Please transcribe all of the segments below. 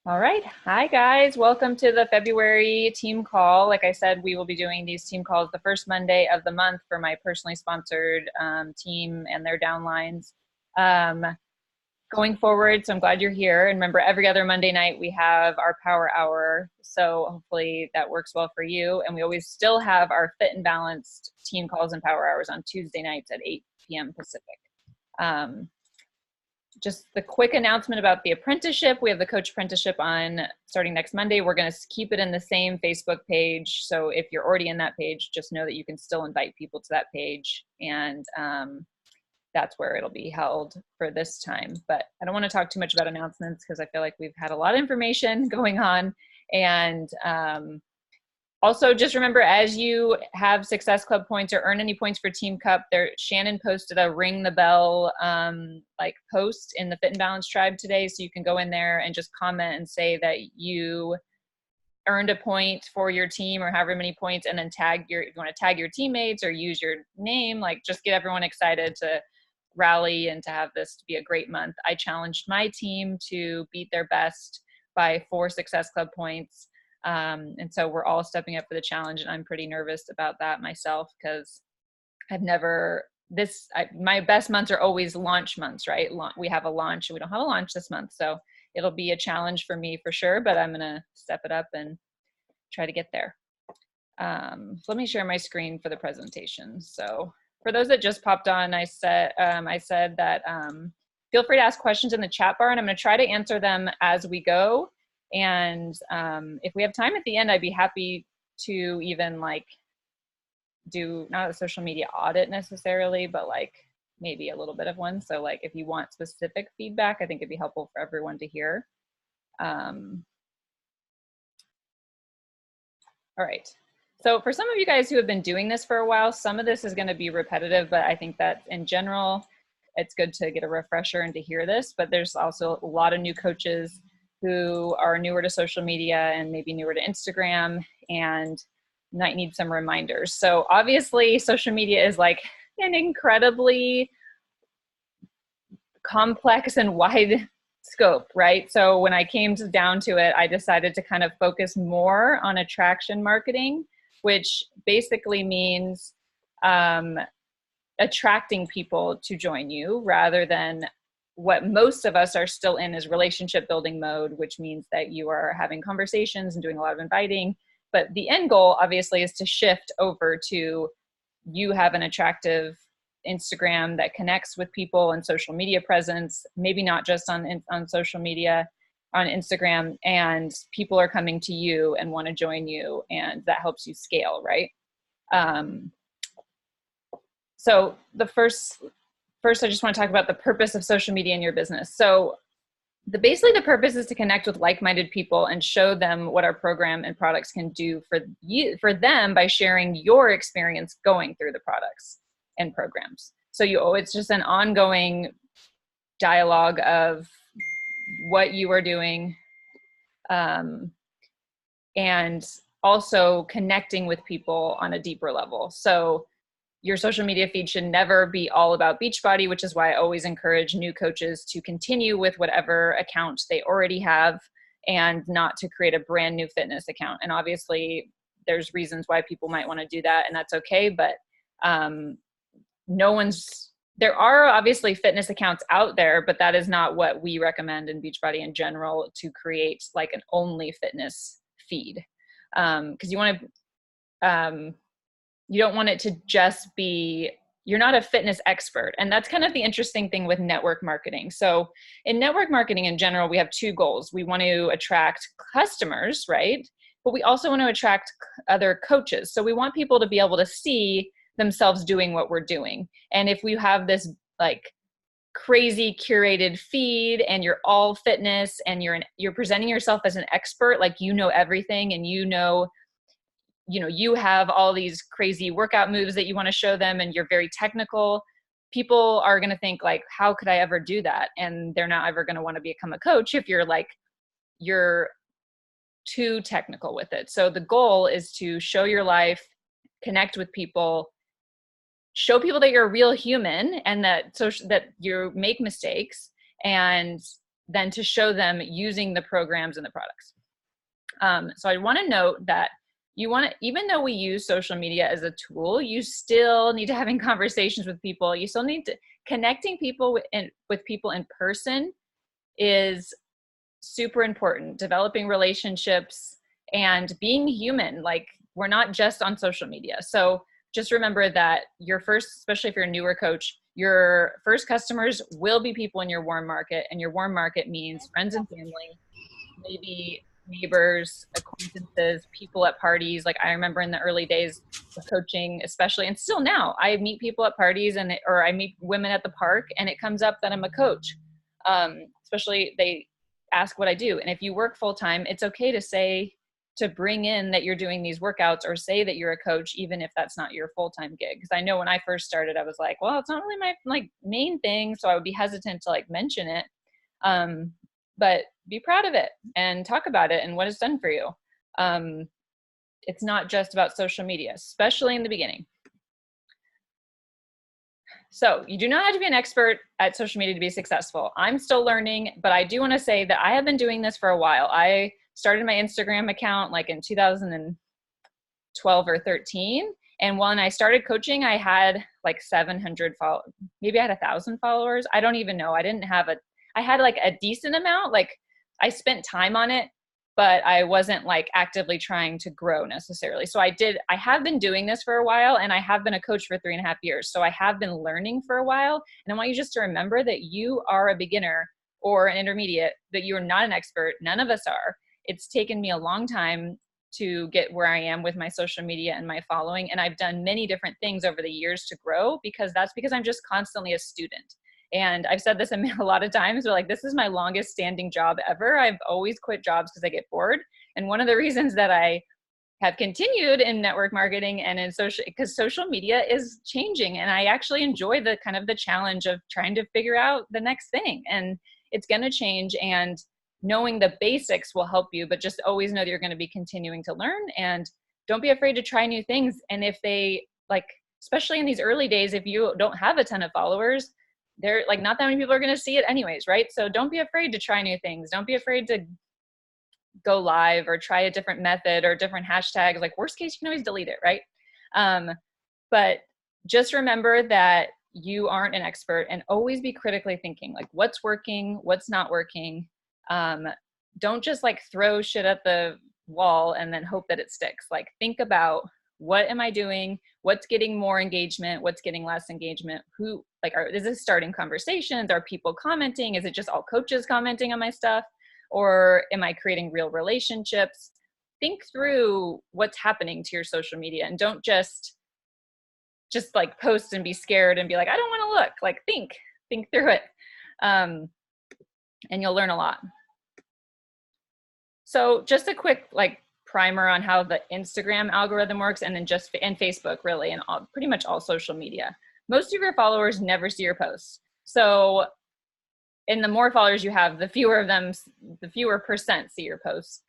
All right. Hi, guys. Welcome to the February team call. Like I said, we will be doing these team calls the first Monday of the month for my personally sponsored team and their downlines um, going forward. So I'm glad you're here. And remember, every other Monday night, we have our power hour. So hopefully that works well for you. And we always still have our fit and balanced team calls and power hours on Tuesday nights at 8 p.m. Pacific. Um, just the quick announcement about the apprenticeship. We have the coach apprenticeship on starting next Monday. We're going to keep it in the same Facebook page. So if you're already in that page, just know that you can still invite people to that page. And that's where it'll be held for this time. But I don't want to talk too much about announcements because I feel like we've had a lot of information going on. And also, just remember, as you have Success Club points or earn any points for Team Cup, Shannon posted a ring the bell like post in the Fit and Balance Tribe today, so you can go in there and just comment and say that you earned a point for your team or however many points, and then if you want to tag your teammates or use your name, like just get everyone excited to rally and to have this to be a great month. I challenged my team to beat their best by 4 Success Club points. And so we're all stepping up for the challenge, and I'm pretty nervous about that myself because my best months are always launch months, right? We have a launch and we don't have a launch this month. So it'll be a challenge for me for sure, but I'm going to step it up and try to get there. So let me share my screen for the presentation. So for those that just popped on, I said that feel free to ask questions in the chat bar, and I'm going to try to answer them as we go. And if we have time at the end, I'd be happy to even like do not a social media audit necessarily, but like maybe a little bit of one. So like if you want specific feedback, I think it'd be helpful for everyone to hear. All right. So for some of you guys who have been doing this for a while, some of this is going to be repetitive, but I think that in general, it's good to get a refresher and to hear this. But there's also a lot of new coaches who are newer to social media and maybe newer to Instagram and might need some reminders. So obviously social media is like an incredibly complex and wide scope, right? So when I came down to it, I decided to kind of focus more on attraction marketing, which basically means attracting people to join you rather than what most of us are still in is relationship building mode, which means that you are having conversations and doing a lot of inviting. But the end goal obviously is to shift over to you have an attractive Instagram that connects with people and social media presence, maybe not just on social media, on Instagram, and people are coming to you and want to join you, and that helps you scale, right? So the first, I just want to talk about the purpose of social media in your business. So basically the purpose is to connect with like-minded people and show them what our program and products can do for them by sharing your experience going through the products and programs. So it's just an ongoing dialogue of what you are doing, and also connecting with people on a deeper level. So your social media feed should never be all about Beachbody, which is why I always encourage new coaches to continue with whatever account they already have and not to create a brand new fitness account. And obviously there's reasons why people might want to do that, and that's okay. But there are obviously fitness accounts out there, but that is not what we recommend in Beachbody in general, to create like an only fitness feed. Because you don't want it to just be, you're not a fitness expert. And that's kind of the interesting thing with network marketing. So in network marketing in general, we have 2 goals. We want to attract customers, right? But we also want to attract other coaches. So we want people to be able to see themselves doing what we're doing. And if we have this like crazy curated feed and you're all fitness and you're presenting yourself as an expert, like you know everything, and you have all these crazy workout moves that you want to show them, and you're very technical, people are going to think like, how could I ever do that? And they're not ever going to want to become a coach if you're too technical with it. So the goal is to show your life, connect with people, show people that you're a real human and that you make mistakes, and than to show them using the programs and the products. So I want to note that even though we use social media as a tool, you still need to having conversations with people. You still need to connecting people with people in person is super important. Developing relationships and being human. Like, we're not just on social media. So just remember that your first, especially if you're a newer coach, your first customers will be people in your warm market, and your warm market means friends and family, maybe neighbors, acquaintances, people at parties. Like, I remember in the early days of coaching, especially, and still now, I meet people at parties or I meet women at the park, and it comes up that I'm a coach. Especially they ask what I do. And if you work full time, it's okay to bring in that you're doing these workouts, or say that you're a coach, even if that's not your full-time gig. Because I know when I first started, I was like, well, it's not really my main thing. So I would be hesitant to mention it. But be proud of it and talk about it and what it's done for you. It's not just about social media, especially in the beginning. So you do not have to be an expert at social media to be successful. I'm still learning, but I do want to say that I have been doing this for a while. I started my Instagram account in 2012 or 13. And when I started coaching, I had 700 followers. Maybe I had 1,000 followers. I don't even know. I had a decent amount. I spent time on it, but I wasn't actively trying to grow necessarily. So I have been doing this for a while, and I have been a coach for 3.5 years. So I have been learning for a while. And I want you just to remember that you are a beginner or an intermediate, that you are not an expert. None of us are. It's taken me a long time to get where I am with my social media and my following. And I've done many different things over the years to grow, because I'm just constantly a student. And I've said this a lot of times, but this is my longest standing job ever. I've always quit jobs because I get bored. And one of the reasons that I have continued in network marketing and in because social media is changing, and I actually enjoy the challenge of trying to figure out the next thing. And it's going to change, and knowing the basics will help you, but just always know that you're going to be continuing to learn, and don't be afraid to try new things. And if they especially in these early days, if you don't have a ton of followers, they're not that many people are going to see it anyways, right? So don't be afraid to try new things. Don't be afraid to go live or try a different method or different hashtags. Worst case, you can always delete it, right? But just remember that you aren't an expert, and always be critically thinking, what's working, what's not working. Don't just throw shit at the wall and then hope that it sticks. Think about, what am I doing? What's getting more engagement? What's getting less engagement? Is this starting conversations? Are people commenting? Is it just all coaches commenting on my stuff? Or am I creating real relationships? Think through what's happening to your social media, and don't just post and be scared and be I don't want to look. Think through it. And you'll learn a lot. So just a quick primer on how the Instagram algorithm works, and then and Facebook, really, and pretty much all social media. Most of your followers never see your posts. So, and the more followers you have, the fewer percent see your posts.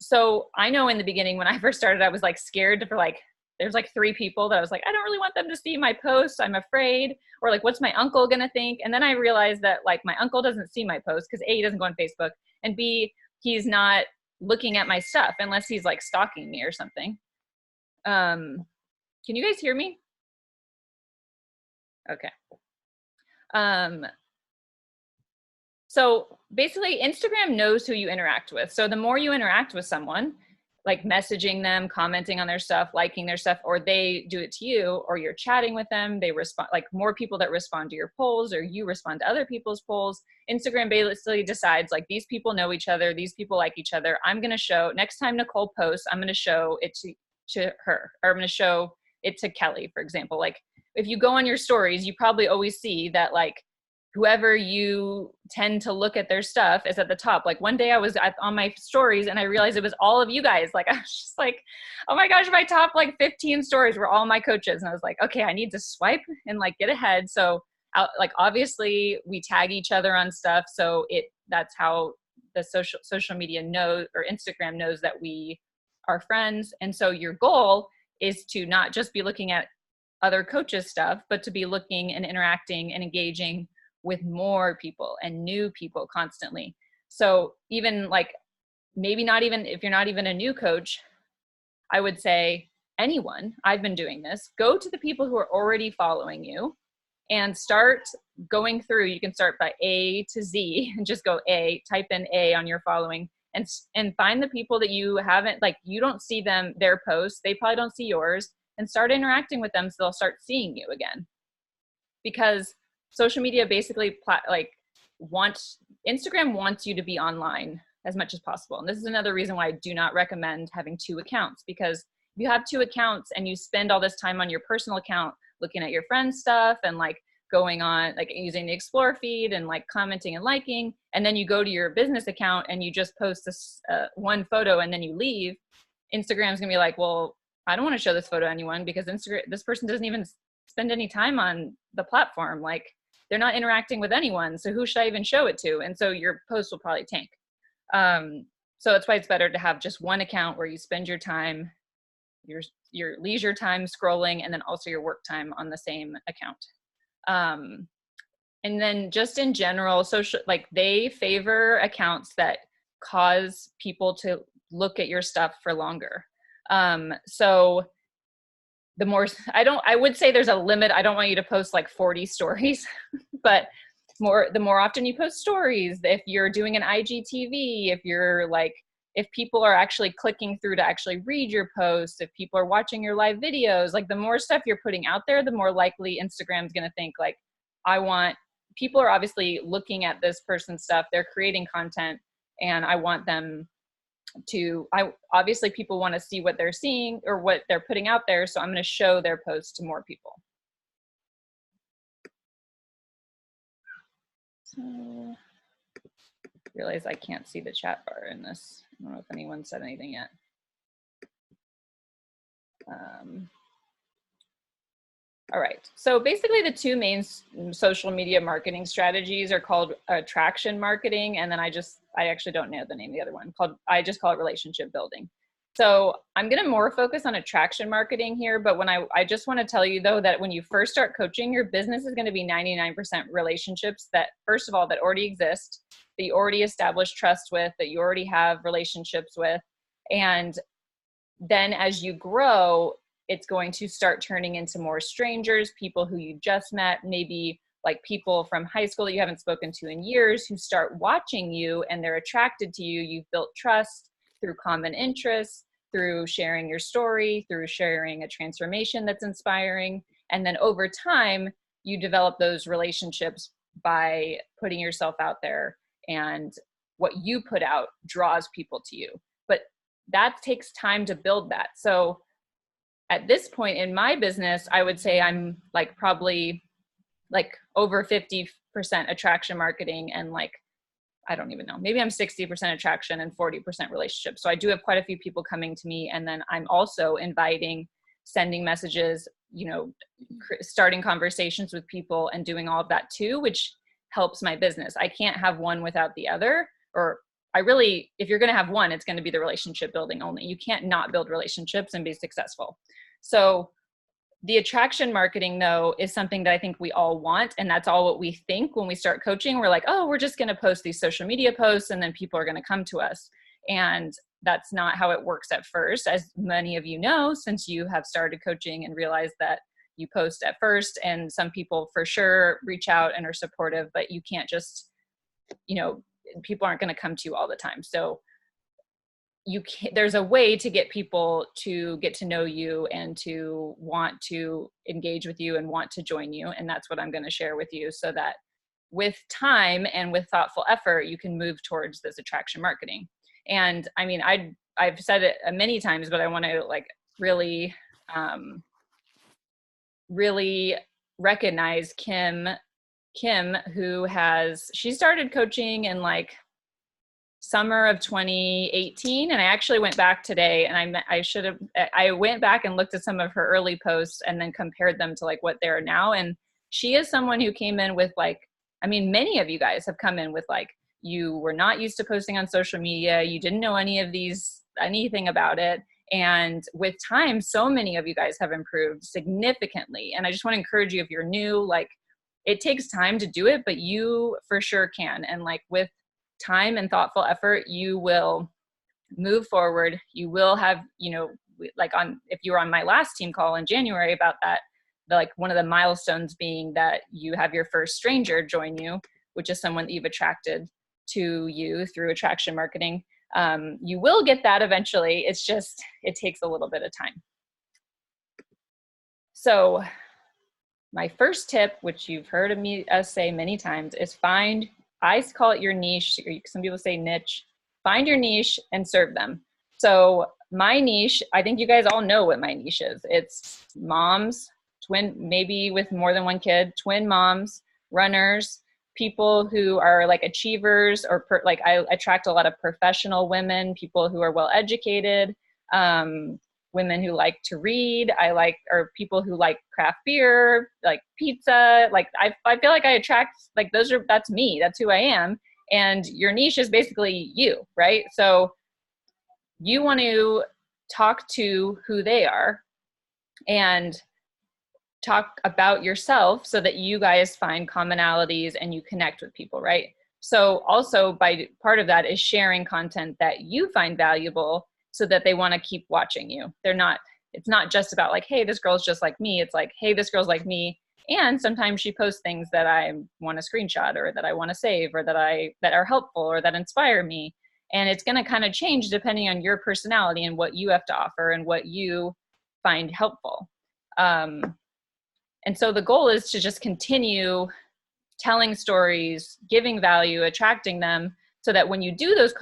So I know in the beginning when I first started, I was scared for there's 3 people that I was I don't really want them to see my posts. I'm afraid, or what's my uncle gonna think? And then I realized that my uncle doesn't see my posts, because A, he doesn't go on Facebook, and B, he's not looking at my stuff unless he's stalking me or something. Can you guys hear me? Okay. So basically Instagram knows who you interact with. So the more you interact with someone, messaging them, commenting on their stuff, liking their stuff, or they do it to you, or you're chatting with them, they respond, more people that respond to your polls, or you respond to other people's polls. Instagram basically decides these people know each other, these people like each other. I'm going to show, next time Nicole posts, I'm going to show it to her, or I'm going to show it to Kelly, for example. If you go on your stories, you probably always see that whoever you tend to look at their stuff is at the top. One day I was on my stories and I realized it was all of you guys. I was just oh my gosh, my top 15 stories were all my coaches. And I was okay, I need to swipe and get ahead. So obviously we tag each other on stuff. So that's how the social media knows, or Instagram knows, that we are friends. And so your goal is to not just be looking at other coaches' stuff, but to be looking and interacting and engaging with more people and new people constantly. So even like, maybe not even, if you're not even a new coach, I would say anyone, I've been doing this, go to the people who are already following you and start going through. You can start by A to Z and just go A, type in A on your following, and find the people that you haven't, like, you don't see them, their posts, they probably don't see yours, and start interacting with them so they'll start seeing you again. Because social media basically Instagram wants you to be online as much as possible. And this is another reason why I do not recommend having 2 accounts, because if you have 2 accounts and you spend all this time on your personal account looking at your friends' stuff and like going on, like using the explore feed and like commenting and liking, and then you go to your business account and you just post this one photo and then you leave, Instagram's gonna be like, well, I don't want to show this photo to anyone because this person doesn't even spend any time on the platform. Like, they're not interacting with anyone, so who should I even show it to? And so your post will probably tank. So that's why it's better to have just one account where you spend your time, your leisure time scrolling, and then also your work time on the same account. And then just in general, social, like, they favor accounts that cause people to look at your stuff for longer. So the more, I would say there's a limit. I don't want you to post like 40 stories, but the more often you post stories, if you're doing an IGTV, if people are actually clicking through to actually read your posts, if people are watching your live videos, like, the more stuff you're putting out there, the more likely Instagram's going to think like, people are obviously looking at this person's stuff, they're creating content, and I want them to, obviously people want to see what they're seeing or what they're putting out there. So I'm going to show their posts to more people. So realize I can't see the chat bar in this. I don't know if anyone said anything yet. All right, so basically the 2 main social media marketing strategies are called attraction marketing, and then I actually don't know the name of the other one, I just call it relationship building. So I'm gonna more focus on attraction marketing here, but I just wanna tell you though that when you first start coaching, your business is gonna be 99% relationships that, first of all, that already exist, that you already established trust with, that you already have relationships with. And then as you grow, it's going to start turning into more strangers, people who you just met, maybe like people from high school that you haven't spoken to in years, who start watching you and they're attracted to you. You've built trust through common interests, through sharing your story, through sharing a transformation that's inspiring. And then over time, you develop those relationships by putting yourself out there, and what you put out draws people to you. But that takes time to build that. So at this point in my business, I would say I'm like probably like over 50% attraction marketing, and like, I don't even know, maybe I'm 60% attraction and 40% relationships. So I do have quite a few people coming to me, and then I'm also inviting, sending messages, starting conversations with people and doing all of that too, which helps my business. I can't have one without the other, or if you're going to have one, it's going to be the relationship building only. You can't not build relationships and be successful. So the attraction marketing, though, is something that I think we all want. And that's all what we think when we start coaching. We're like, oh, we're just going to post these social media posts and then people are going to come to us. And that's not how it works at first, as many of you know, since you have started coaching and realized that you post at first. And some people for sure reach out and are supportive, but you can't just, people aren't going to come to you all the time. So there's a way to get people to get to know you and to want to engage with you and want to join you. And that's what I'm going to share with you, so that with time and with thoughtful effort, you can move towards this attraction marketing. And I mean, I've said it many times, but I want to like really, really recognize Kim, who she started coaching in like summer of 2018. And I actually went back today, and I went back and looked at some of her early posts and then compared them to like what they are now. And she is someone who came in with like, I mean, many of you guys have come in with like, you were not used to posting on social media. You didn't know anything about it. And with time, so many of you guys have improved significantly. And I just want to encourage you, if you're new, like, it takes time to do it, but you for sure can. And like with time and thoughtful effort, you will move forward. You will have, you know, like if you were on my last team call in January about that, like one of the milestones being that you have your first stranger join you, which is someone that you've attracted to you through attraction marketing. You will get that eventually. It's just, it takes a little bit of time. So my first tip, which you've heard us say many times, is I call it your niche, or some people say niche. Find your niche and serve them. So my niche, I think you guys all know what my niche is. It's moms, maybe with more than one kid, twin moms, runners, people who are like achievers, or I attract a lot of professional women, people who are well educated, women who like to read, or people who like craft beer, like pizza. Like I feel like I attract, like that's me, that's who I am. And your niche is basically you, right? So you want to talk to who they are and talk about yourself so that you guys find commonalities and you connect with people, right? So also part of that is sharing content that you find valuable so that they want to keep watching you. It's not just about like, hey, this girl's just like me. It's like, hey, this girl's like me. And sometimes she posts things that I want to screenshot, or that I want to save, or that are helpful, or that inspire me. And it's going to kind of change depending on your personality and what you have to offer and what you find helpful. And so the goal is to just continue telling stories, giving value, attracting them, so that when you do those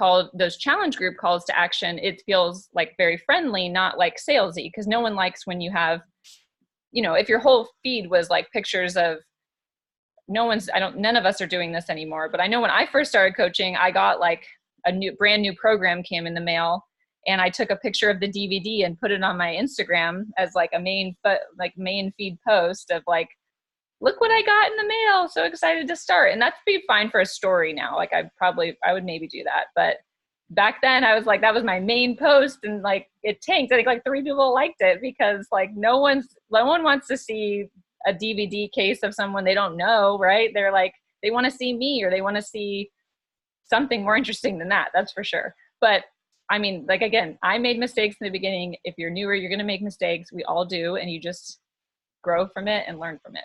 challenge group calls to action, it feels like very friendly, not like salesy, because no one likes when you have, you know, if your whole feed was like pictures of none of us are doing this anymore, but I know when I first started coaching, I got like brand new program came in the mail, and I took a picture of the DVD and put it on my Instagram as like a main feed post of like, look what I got in the mail. So excited to start. And that's be fine for a story now. Like I would maybe do that. But back then I was like, that was my main post, and like it tanked. I think like 3 people liked it, because like no one wants to see a DVD case of someone they don't know, right? They're like, they want to see me, or they want to see something more interesting than that. That's for sure. But I mean, like, again, I made mistakes in the beginning. If you're newer, you're going to make mistakes. We all do. And you just grow from it and learn from it.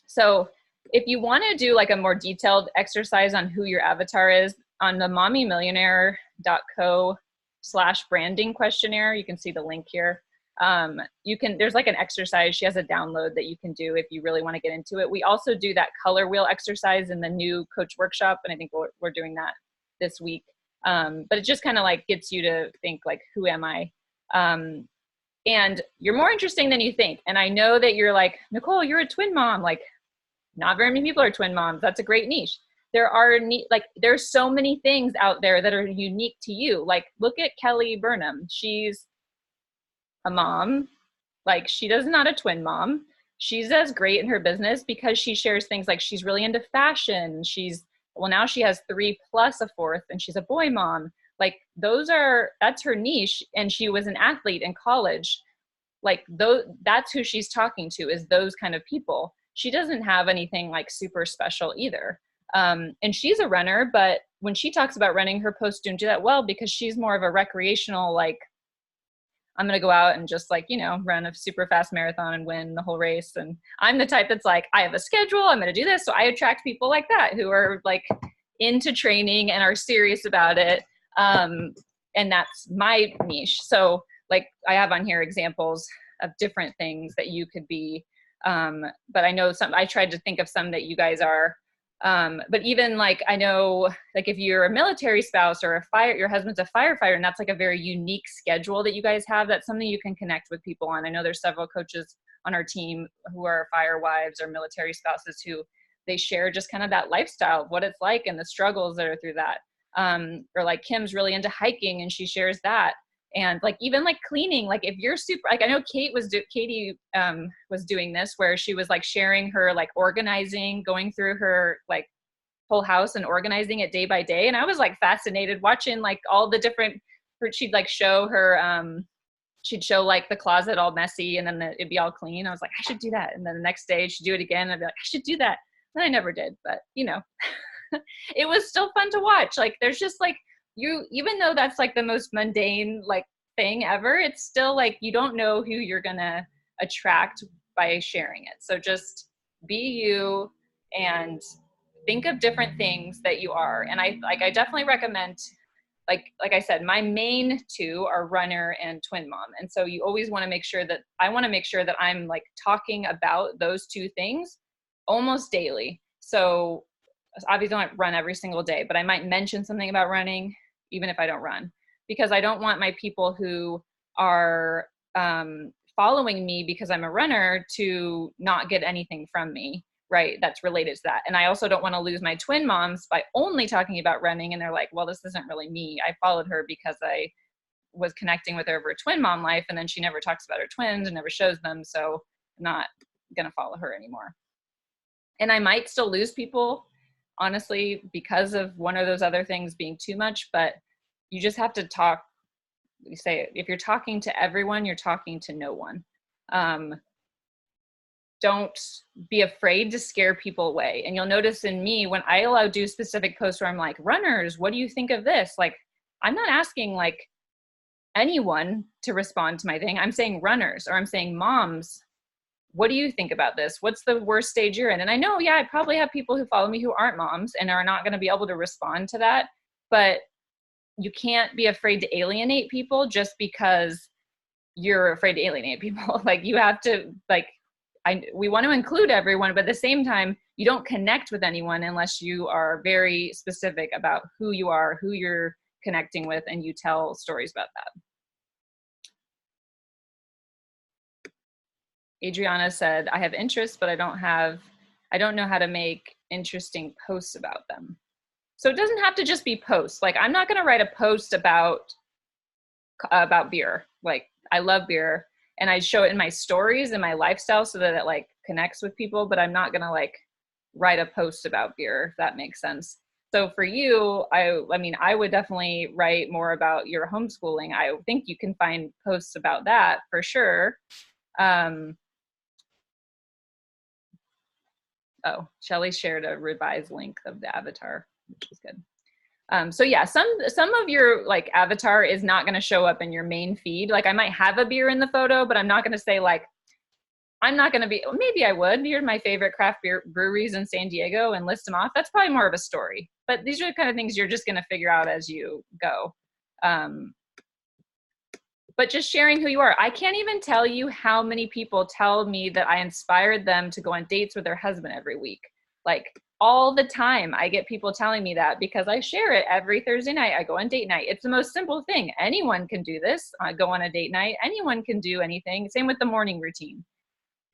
So if you want to do like a more detailed exercise on who your avatar is, on the mommymillionaire.co/branding questionnaire, you can see the link here. There's like an exercise. She has a download that you can do if you really want to get into it. We also do that color wheel exercise in the new coach workshop. And I think we're doing that this week. But it just kind of like gets you to think like, who am I? And you're more interesting than you think. And I know that you're like, Nicole, you're a twin mom. Like, not very many people are twin moms. That's a great niche. There's so many things out there that are unique to you. Like, look at Kelly Burnham. She's a mom. Like, she does not a twin mom. She's as great in her business because she shares things like she's really into fashion. Now she has 3 plus a 4th, and she's a boy mom. Like, that's her niche. And she was an athlete in college. Like, that's who she's talking to, is those kind of people. She doesn't have anything like super special either. And she's a runner, but when she talks about running, her posts don't do that well, because she's more of a recreational, like, I'm going to go out and just like, run a super fast marathon and win the whole race. And I'm the type that's like, I have a schedule, I'm going to do this. So I attract people like that, who are like into training and are serious about it. And that's my niche. So like, I have on here examples of different things that you could be. But I know I tried to think of some that you guys are. But even like, I know, like, if you're a military spouse or your husband's a firefighter, and that's like a very unique schedule that you guys have, that's something you can connect with people on. I know there's several coaches on our team who are fire wives or military spouses, who they share just kind of that lifestyle of what it's like and the struggles that are through that. Or like Kim's really into hiking, and she shares that. And like, even like cleaning, like if you're super, like I know Katie was doing this, where she was like sharing her like organizing, going through her like whole house and organizing it day by day. And I was like fascinated watching like all the different, she'd like show her, she'd show like the closet all messy, and then it'd be all clean. I was like, I should do that. And then the next day she'd do it again. And I'd be like, I should do that. I never did, but you know, it was still fun to watch. Like there's just like you, even though that's like the most mundane like thing ever, it's still like you don't know who you're gonna attract by sharing it. So just be you and think of different things that you are. And I definitely recommend, like I said, my main two are runner and twin mom. And so you always want to make sure that I want to make sure that I'm like talking about those two things almost daily. So obviously I don't run every single day, but I might mention something about running even if I don't run, because I don't want my people who are following me because I'm a runner to not get anything from me, right? That's related to that. And I also don't want to lose my twin moms by only talking about running. And they're like, well, this isn't really me. I followed her because I was connecting with her over twin mom life. And then she never talks about her twins and never shows them. So I'm not going to follow her anymore. And I might still lose people, honestly, because of one of those other things being too much, but you just have to talk. You say, if you're talking to everyone, you're talking to no one. Don't be afraid to scare people away. And you'll notice in me, when I allow do specific posts where I'm like, runners, what do you think of this? Like, I'm not asking like anyone to respond to my thing. I'm saying runners, or I'm saying moms, what do you think about this? What's the worst stage you're in? And I know, yeah, I probably have people who follow me who aren't moms and are not going to be able to respond to that. But you can't be afraid to alienate people just because you're afraid to alienate people. Like you have to, like, we want to include everyone, but at the same time, you don't connect with anyone unless you are very specific about who you are, who you're connecting with, and you tell stories about that. Adriana said, I have interests, but I don't know how to make interesting posts about them. So it doesn't have to just be posts. Like I'm not going to write a post about beer. Like I love beer and I show it in my stories and my lifestyle so that it like connects with people, but I'm not going to like write a post about beer, if that makes sense. So for you, I mean, I would definitely write more about your homeschooling. I think you can find posts about that for sure. Oh, Shelly shared a revised link of the avatar, which is good. So yeah, some of your like avatar is not going to show up in your main feed. Like I might have a beer in the photo, but I'm not going to say like, I'm not going to be, maybe I would. Here's my favorite craft beer breweries in San Diego and list them off. That's probably more of a story, but these are the kind of things you're just going to figure out as you go. But just sharing who you are. I can't even tell you how many people tell me that I inspired them to go on dates with their husband every week. Like all the time, I get people telling me that because I share it every Thursday night. I go on date night. It's the most simple thing. Anyone can do this. Go on a date night. Anyone can do anything. Same with the morning routine.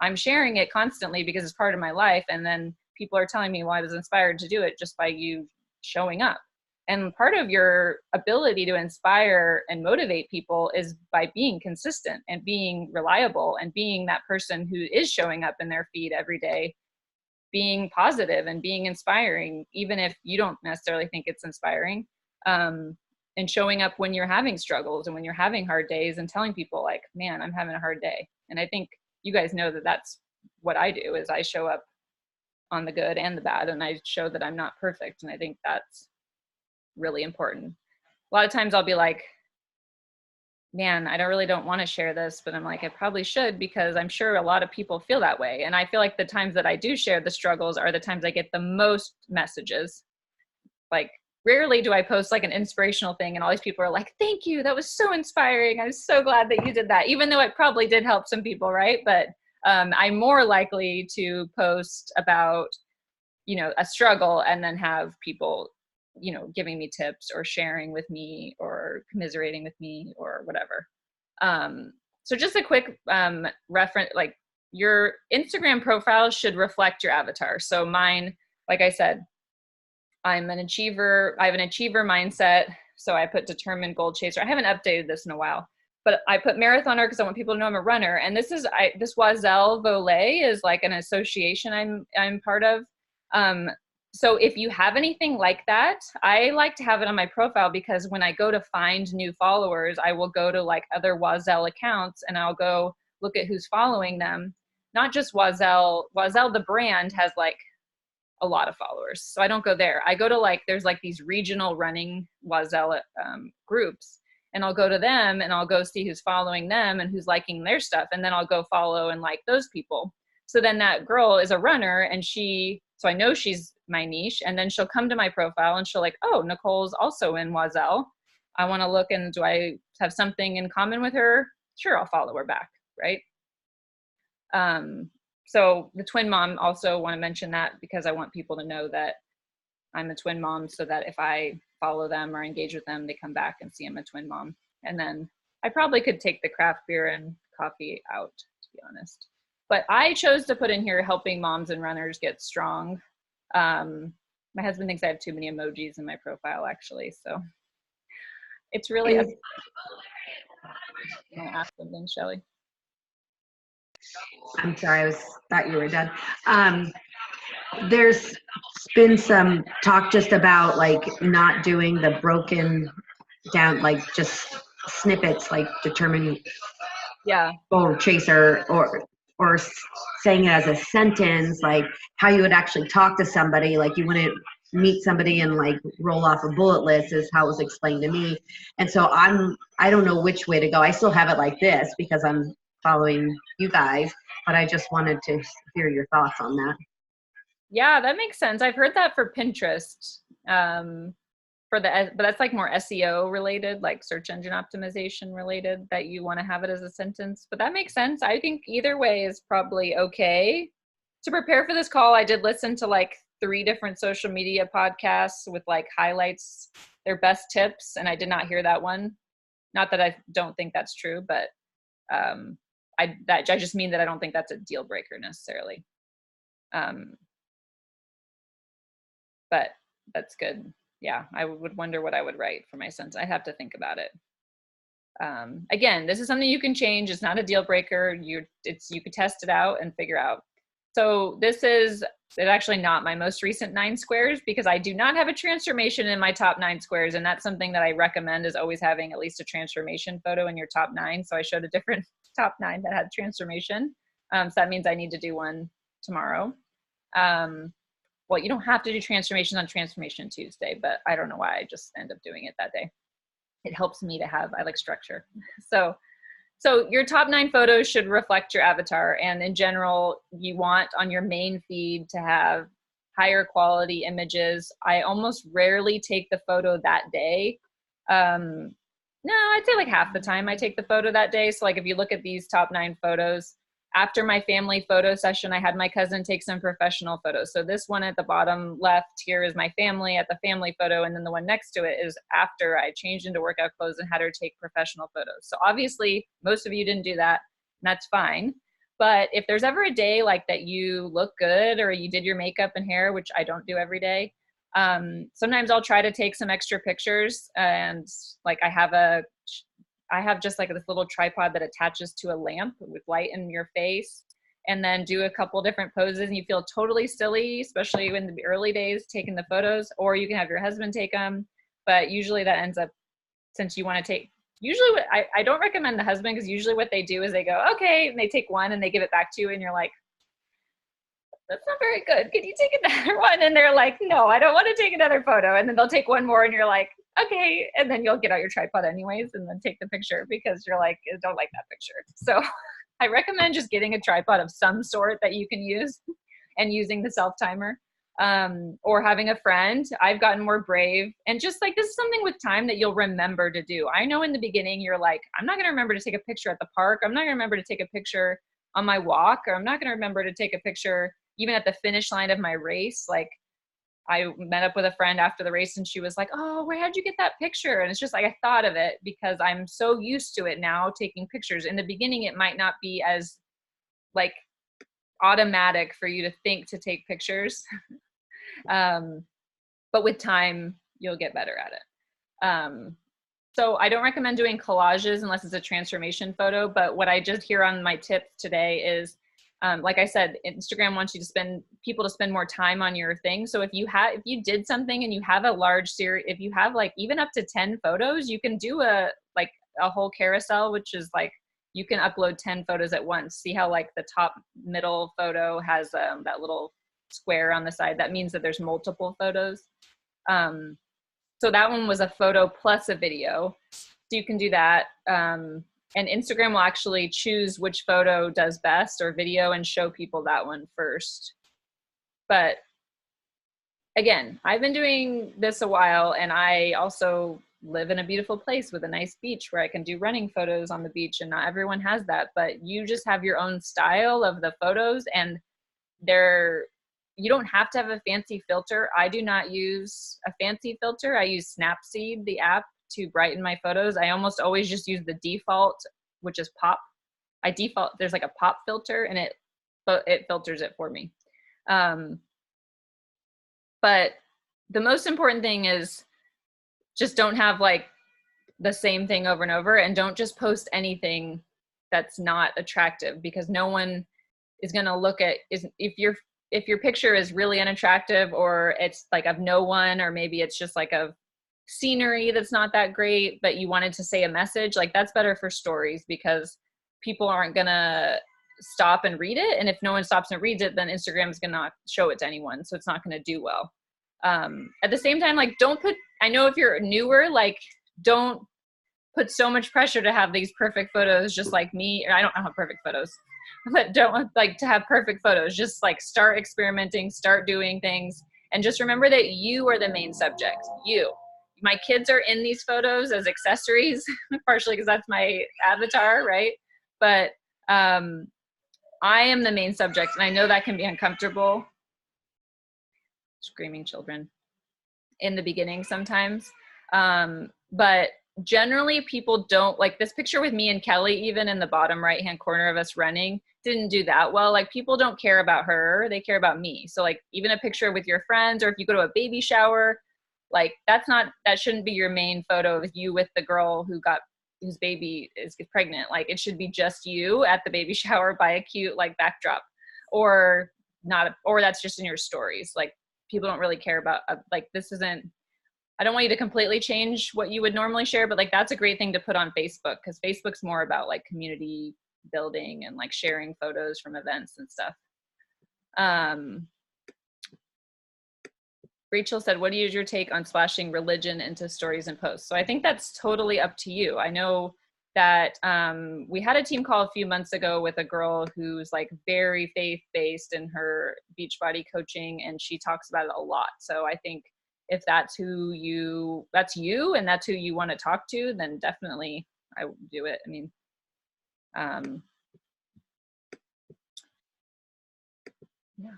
I'm sharing it constantly because it's part of my life. And then people are telling me, well, I was inspired to do it just by you showing up. And part of your ability to inspire and motivate people is by being consistent and being reliable and being that person who is showing up in their feed every day, being positive and being inspiring, even if you don't necessarily think it's inspiring, and showing up when you're having struggles and when you're having hard days and telling people like, man, I'm having a hard day. And I think you guys know that that's what I do, is I show up on the good and the bad, and I show that I'm not perfect. And I think that's really important. A lot of times I'll be like, man, I don't want to share this, but I'm like, I probably should, because I'm sure a lot of people feel that way. And I feel like the times that I do share the struggles are the times I get the most messages. Like rarely do I post like an inspirational thing and all these people are like, thank you, that was so inspiring, I'm so glad that you did that, even though it probably did help some people, right? But I'm more likely to post about, you know, a struggle and then have people, you know, giving me tips or sharing with me or commiserating with me or whatever. So just a quick reference, like your Instagram profile should reflect your avatar. So mine, like I said, I'm an achiever. I have an achiever mindset. So I put determined goal chaser. I haven't updated this in a while, but I put marathoner because I want people to know I'm a runner. And this is, this Oiselle Volet is like an association I'm part of. So if you have anything like that, I like to have it on my profile, because when I go to find new followers, I will go to like other Oiselle accounts and I'll go look at who's following them. Not just Oiselle. Oiselle, the brand, has like a lot of followers. So I don't go there. I go to like, there's like these regional running Oiselle groups, and I'll go to them and I'll go see who's following them and who's liking their stuff. And then I'll go follow and like those people. So then that girl is a runner, and so I know she's my niche. And then she'll come to my profile and she'll like, oh, Nicole's also in Oiselle. I want to look, and do I have something in common with her? Sure, I'll follow her back, right? So the twin mom, also want to mention that because I want people to know that I'm a twin mom, so that if I follow them or engage with them, they come back and see I'm a twin mom. And then I probably could take the craft beer and coffee out, to be honest. But I chose to put in here helping moms and runners get strong. My husband thinks I have too many emojis in my profile, actually. So it's really, I'll ask something, Shelly. I'm sorry, thought you were done. There's been some talk just about like not doing the broken down, like just snippets, like determine goal chaser, or saying it as a sentence, like how you would actually talk to somebody, like you wouldn't meet somebody and like roll off a bullet list, is how it was explained to me. And so I don't know which way to go. I still have it like this because I'm following you guys, but I just wanted to hear your thoughts on that. Yeah, that makes sense. I've heard that for Pinterest, but that's like more SEO related, like search engine optimization related, that you want to have it as a sentence. But that makes sense. I think either way is probably okay. To prepare for this call, I did listen to like 3 different social media podcasts with like highlights, their best tips, and I did not hear that one. Not that I don't think that's true, but I just mean that I don't think that's a deal breaker necessarily. But that's good. Yeah, I would wonder what I would write for my sentence. I have to think about it. Again, this is something you can change. It's not a deal breaker. You could test it out and figure out. So it's actually not my most recent 9 squares, because I do not have a transformation in my top 9 squares. And that's something that I recommend, is always having at least a transformation photo in your top 9. So I showed a different top 9 that had transformation. So that means I need to do one tomorrow. Well, you don't have to do transformations on Transformation Tuesday, but I don't know why, I just end up doing it that day. It helps me I like structure. So your top 9 photos should reflect your avatar. And in general, you want on your main feed to have higher quality images. I almost rarely take the photo that day. No, I'd say like half the time I take the photo that day. So like if you look at these top 9 photos, after my family photo session, I had my cousin take some professional photos. So this one at the bottom left here is my family at the family photo. And then the one next to it is after I changed into workout clothes and had her take professional photos. So obviously most of you didn't do that, and that's fine. But if there's ever a day like that you look good, or you did your makeup and hair, which I don't do every day, sometimes I'll try to take some extra pictures. And like I have just like this little tripod that attaches to a lamp with light in your face, and then do a couple different poses, and you feel totally silly, especially in the early days taking the photos. Or you can have your husband take them, but usually that ends up, since you want to take, usually what I don't recommend the husband, because usually what they do is they go, okay, and they take one and they give it back to you, and you're like, that's not very good. Can you take another one? And they're like, no, I don't want to take another photo. And then they'll take one more, and you're like, okay. And then you'll get out your tripod anyways and then take the picture, because you're like, I don't like that picture. So I recommend just getting a tripod of some sort that you can use, and using the self timer, or having a friend. I've gotten more brave, and just like, this is something with time that you'll remember to do. I know in the beginning you're like, I'm not going to remember to take a picture at the park. I'm not going to remember to take a picture on my walk, or I'm not going to remember to take a picture even at the finish line of my race. Like, I met up with a friend after the race, and she was like, oh, how'd you get that picture? And it's just like, I thought of it because I'm so used to it now, taking pictures. In the beginning, it might not be as like automatic for you to think to take pictures. But with time, you'll get better at it. So I don't recommend doing collages unless it's a transformation photo. But what I just hear on my tip today is, like I said, Instagram wants you to spend more time on your thing. So if you did something and you have a large series, if you have like even up to 10 photos, you can do a whole carousel, which is like, you can upload 10 photos at once. See how like the top middle photo has that little square on the side. That means that there's multiple photos. So that one was a photo plus a video. So you can do that. And Instagram will actually choose which photo does best or video and show people that one first. But again, I've been doing this a while, and I also live in a beautiful place with a nice beach where I can do running photos on the beach, and not everyone has that, but you just have your own style of the photos, and you don't have to have a fancy filter. I do not use a fancy filter. I use Snapseed, the app, to brighten my photos. I almost always just use the default, which is pop. There's like a pop filter, and it filters it for me. But the most important thing is just don't have like the same thing over and over, and don't just post anything that's not attractive, because no one is going to look at if your picture is really unattractive, or it's like of no one, or maybe it's just like a scenery that's not that great, but you wanted to say a message, like that's better for stories, because people aren't going to stop and read it. And if no one stops and reads it, then Instagram is going to not show it to anyone. So it's not going to do well. At the same time, like I know if you're newer, like don't put so much pressure to have these perfect photos just like me. I don't have perfect photos, but don't like to have perfect photos. Just like start experimenting, start doing things. And just remember that you are the main subject. My kids are in these photos as accessories, partially because that's my avatar, right? But I am the main subject, and I know that can be uncomfortable. Screaming children in the beginning sometimes. But generally people don't like this picture with me and Kelly, even in the bottom right-hand corner of us running, didn't do that well. Like people don't care about her, they care about me. So like even a picture with your friends, or if you go to a baby shower, like that shouldn't be your main photo of you with the girl whose baby is pregnant. Like it should be just you at the baby shower by a cute like backdrop, or that's just in your stories. Like people don't really care about like this isn't, I don't want you to completely change what you would normally share, but like that's a great thing to put on Facebook, because Facebook's more about like community building and like sharing photos from events and stuff. Rachel said, what is your take on splashing religion into stories and posts? So I think that's totally up to you. I know that we had a team call a few months ago with a girl who's like very faith-based in her Beachbody coaching, and she talks about it a lot. So I think if that's you and that's who you want to talk to, then definitely I would do it. I mean, yeah.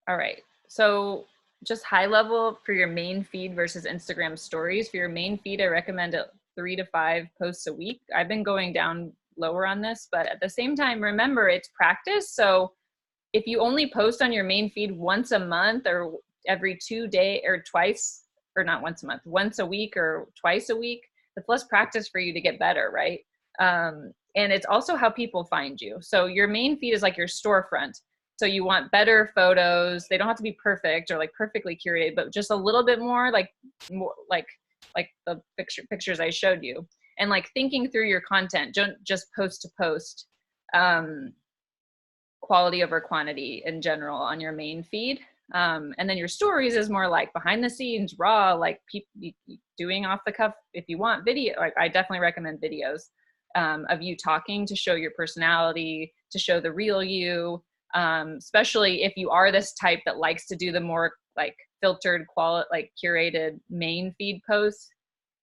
All right. So just high level for your main feed versus Instagram stories. For your main feed, I recommend 3 to 5 posts a week. I've been going down lower on this, but at the same time, remember it's practice. So if you only post on your main feed once a month, or every 2 days, or twice, or not once a month, once a week or twice a week, it's less practice for you to get better, right? And it's also how people find you. So your main feed is like your storefront. So you want better photos. They don't have to be perfect or like perfectly curated, but just a little bit more like the pictures I showed you. And like thinking through your content, don't just post to post, quality over quantity in general on your main feed. And then your stories is more like behind the scenes, raw, like people doing off the cuff. If you want video, like I definitely recommend videos of you talking to show your personality, to show the real you. Especially if you are this type that likes to do the more like filtered like curated main feed posts,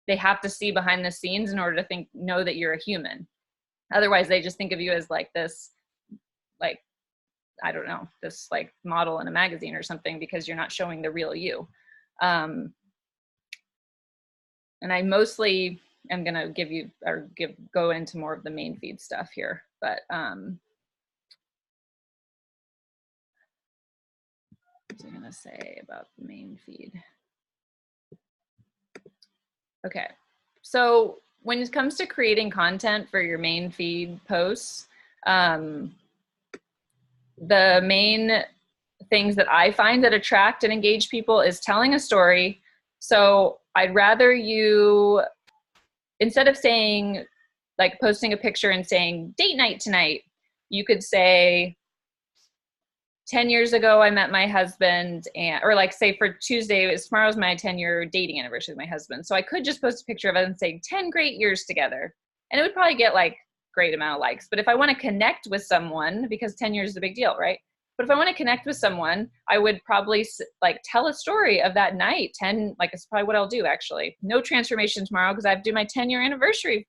they have to see behind the scenes in order to know that you're a human. Otherwise they just think of you as like this, like, I don't know, this like model in a magazine or something, because you're not showing the real you. And I mostly am going to go into more of the main feed stuff here, but what was I going to say about the main feed? Okay. So when it comes to creating content for your main feed posts, the main things that I find that attract and engage people is telling a story. So I'd rather you, instead of saying, like posting a picture and saying date night tonight, you could say, 10 years ago, I met my husband, and, or like say for Tuesday, tomorrow's my 10-year dating anniversary with my husband. So I could just post a picture of us and say 10 great years together. And it would probably get like great amount of likes. But if I want to connect with someone, because 10 years is a big deal, right? But if I want to connect with someone, I would probably like tell a story of that night. 10, like it's probably what I'll do actually. No transformation tomorrow because I have to do my 10-year anniversary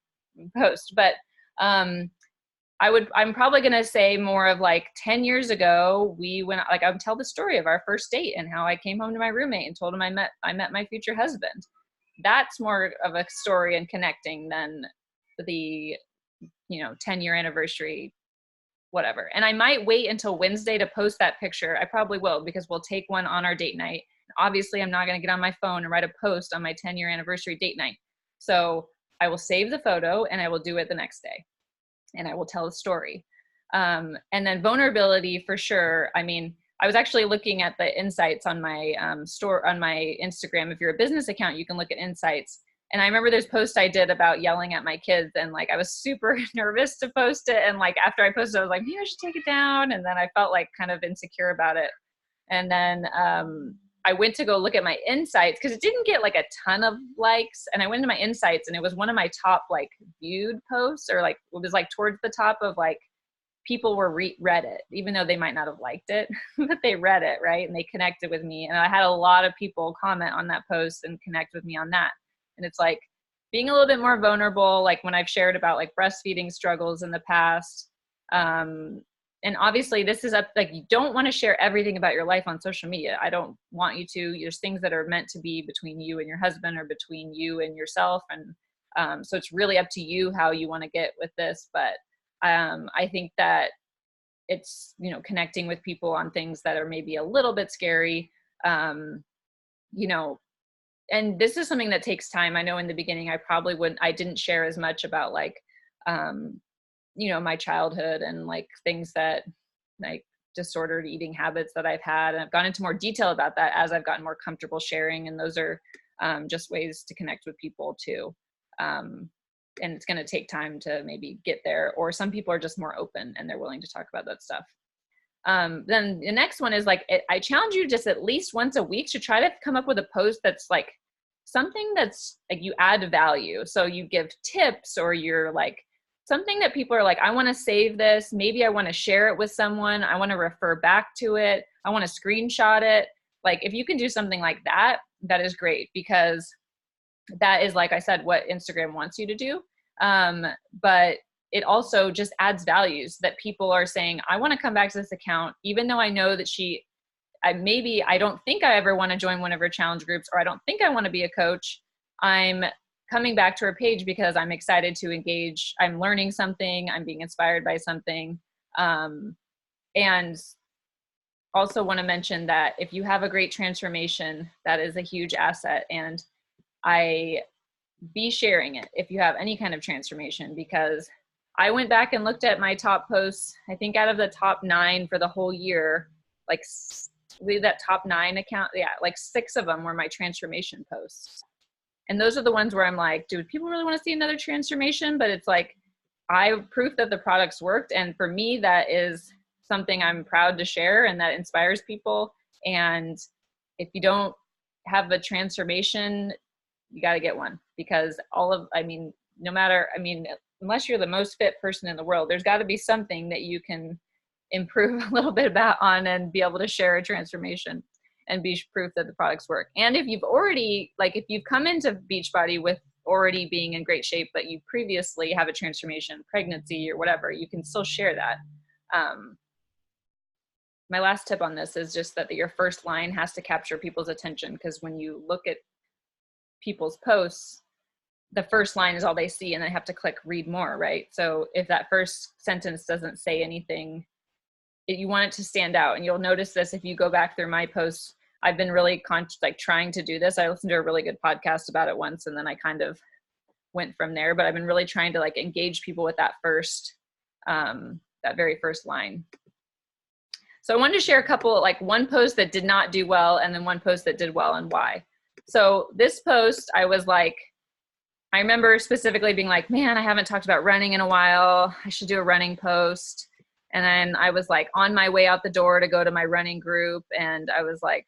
post. But I'm probably going to say more of like 10 years ago, we went, like I would tell the story of our first date and how I came home to my roommate and told him I met my future husband. That's more of a story and connecting than the, 10-year anniversary, whatever. And I might wait until Wednesday to post that picture. I probably will, because we'll take one on our date night. Obviously, I'm not going to get on my phone and write a post on my 10-year anniversary date night. So I will save the photo and I will do it the next day. And I will tell a story. And then vulnerability for sure. I mean, I was actually looking at the insights on my on my Instagram. If you're a business account, you can look at insights. And I remember there's post I did about yelling at my kids, and like I was super nervous to post it. And like after I posted, I was like, maybe I should take it down. And then I felt like kind of insecure about it. And then I went to go look at my insights because it didn't get like a ton of likes. And I went into my insights and it was one of my top like viewed posts, or like it was like towards the top of like people were read it, even though they might not have liked it, but they read it, right? And they connected with me. And I had a lot of people comment on that post and connect with me on that. And it's like being a little bit more vulnerable, like when I've shared about like breastfeeding struggles in the past. And obviously this is like, you don't want to share everything about your life on social media. I don't want you to. There's things that are meant to be between you and your husband, or between you and yourself. And so it's really up to you how you want to get with this. But I think that it's, connecting with people on things that are maybe a little bit scary, and this is something that takes time. I know in the beginning, I didn't share as much about like, my childhood and like things that like disordered eating habits that I've had. And I've gone into more detail about that as I've gotten more comfortable sharing. And those are just ways to connect with people too. And it's going to take time to maybe get there, or some people are just more open and they're willing to talk about that stuff. Then the next one is like, I challenge you just at least once a week to try to come up with a post that's like something that's like you add value. So you give tips, or you're like something that people are like, I want to save this. Maybe I want to share it with someone. I want to refer back to it. I want to screenshot it. Like if you can do something like that, that is great, because that is, like I said, what Instagram wants you to do. But it also just adds values that people are saying, I want to come back to this account, even though I know that maybe I don't think I ever want to join one of her challenge groups, or I don't think I want to be a coach. I'm coming back to her page because I'm excited to engage. I'm learning something. I'm being inspired by something. And also want to mention that if you have a great transformation, that is a huge asset. And be sharing it if you have any kind of transformation, because I went back and looked at my top posts. I think out of the top 9 for the whole year, like that top 9 account, like 6 of them were my transformation posts. And those are the ones where I'm like, do people really want to see another transformation? But it's like, I have proof that the products worked. And for me, that is something I'm proud to share, and that inspires people. And if you don't have a transformation, you got to get one, because unless you're the most fit person in the world, there's got to be something that you can improve a little bit on and be able to share a transformation and be proof that the products work. And if you've already, like if you've come into Beachbody with already being in great shape, but you previously have a transformation, pregnancy or whatever, you can still share that. My last tip on this is just that your first line has to capture people's attention, because when you look at people's posts, the first line is all they see, and they have to click read more, right? So if that first sentence doesn't say anything, you want it to stand out. And you'll notice this if you go back through my posts. I've been really trying to do this. I listened to a really good podcast about it once, and then I kind of went from there. But I've been really trying to like engage people with that very first line. So I wanted to share a couple, like one post that did not do well, and then one post that did well, and why. So this post, I remember specifically being like, man, I haven't talked about running in a while. I should do a running post. And then I was like on my way out the door to go to my running group. And I was like,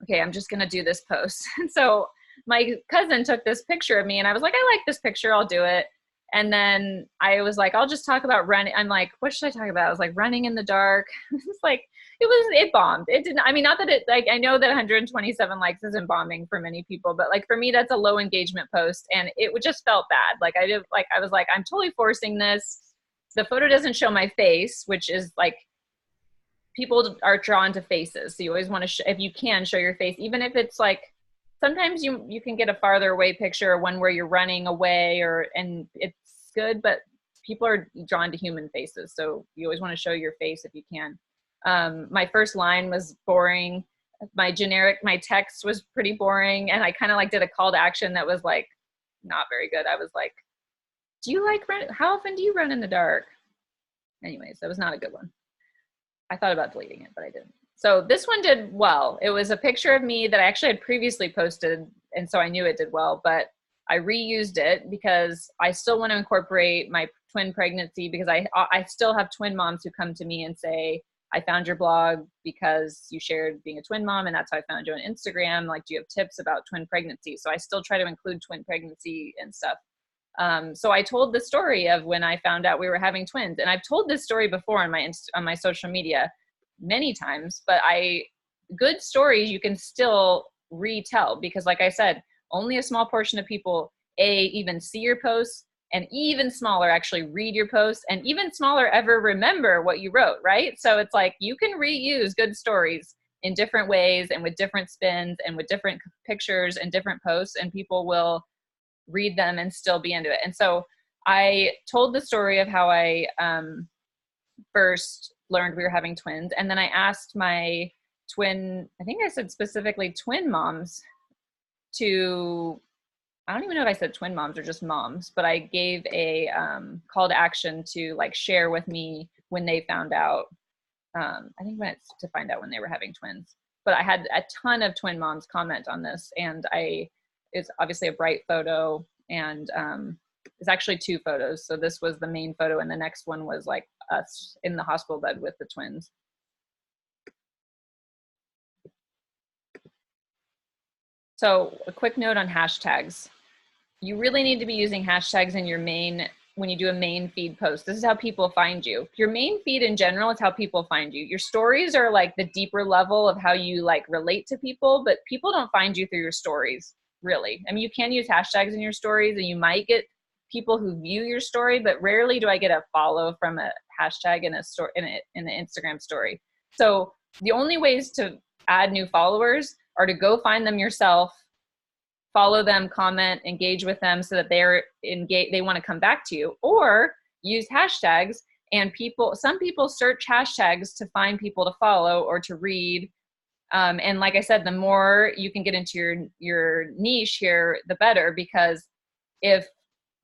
okay, I'm just going to do this post. And so my cousin took this picture of me and I was like, I like this picture. I'll do it. And then I was like, I'll just talk about running. I'm like, what should I talk about? I was like, running in the dark. It's like, it bombed. It didn't, I mean, not that it, like, I know that 127 likes isn't bombing for many people, but like for me, that's a low engagement post. And it just felt bad. Like I was like, I'm totally forcing this. The photo doesn't show my face, which is like, people are drawn to faces. So you always want to, if you can, show your face, even if it's like, sometimes you can get a farther away picture, one where you're running away and it's good, but people are drawn to human faces. So you always want to show your face if you can. My first line was boring. My text was pretty boring. And I kind of like did a call to action that was like, not very good. I was like, do you like run? How often do you run in the dark? Anyways, that was not a good one. I thought about deleting it, but I didn't. So this one did well. It was a picture of me that I actually had previously posted, and so I knew it did well, but I reused it because I still want to incorporate my twin pregnancy, because I still have twin moms who come to me and say, I found your blog because you shared being a twin mom, and that's how I found you on Instagram. Like, do you have tips about twin pregnancy? So I still try to include twin pregnancy and stuff. So I told the story of when I found out we were having twins, and I've told this story before on my social media many times, but good stories you can still retell, because like I said, only a small portion of people even see your posts, and even smaller actually read your posts, and even smaller ever remember what you wrote, right? So it's like you can reuse good stories in different ways and with different spins and with different pictures and different posts, and people will read them and still be into it. And so I told the story of how I first learned we were having twins. And then I asked my twin, I think I said specifically twin moms I don't even know if I said twin moms or just moms, but I gave a call to action to like share with me when they found out. I think to find out when they were having twins. But I had a ton of twin moms comment on this, and it's obviously a bright photo, and it's actually two photos. So this was the main photo, and the next one was like us in the hospital bed with the twins. So a quick note on hashtags. You really need to be using hashtags in your when you do a main feed post. This is how people find you. Your main feed in general is how people find you. Your stories are like the deeper level of how you like relate to people, but people don't find you through your stories, really. I mean, you can use hashtags in your stories, and you might get people who view your story, but rarely do I get a follow from a hashtag in an Instagram story. So the only ways to add new followers are to go find them yourself, follow them, comment, engage with them so that they're engaged, they want to come back to you, or use hashtags. And some people search hashtags to find people to follow or to read. And like I said, the more you can get into your niche here, the better, because if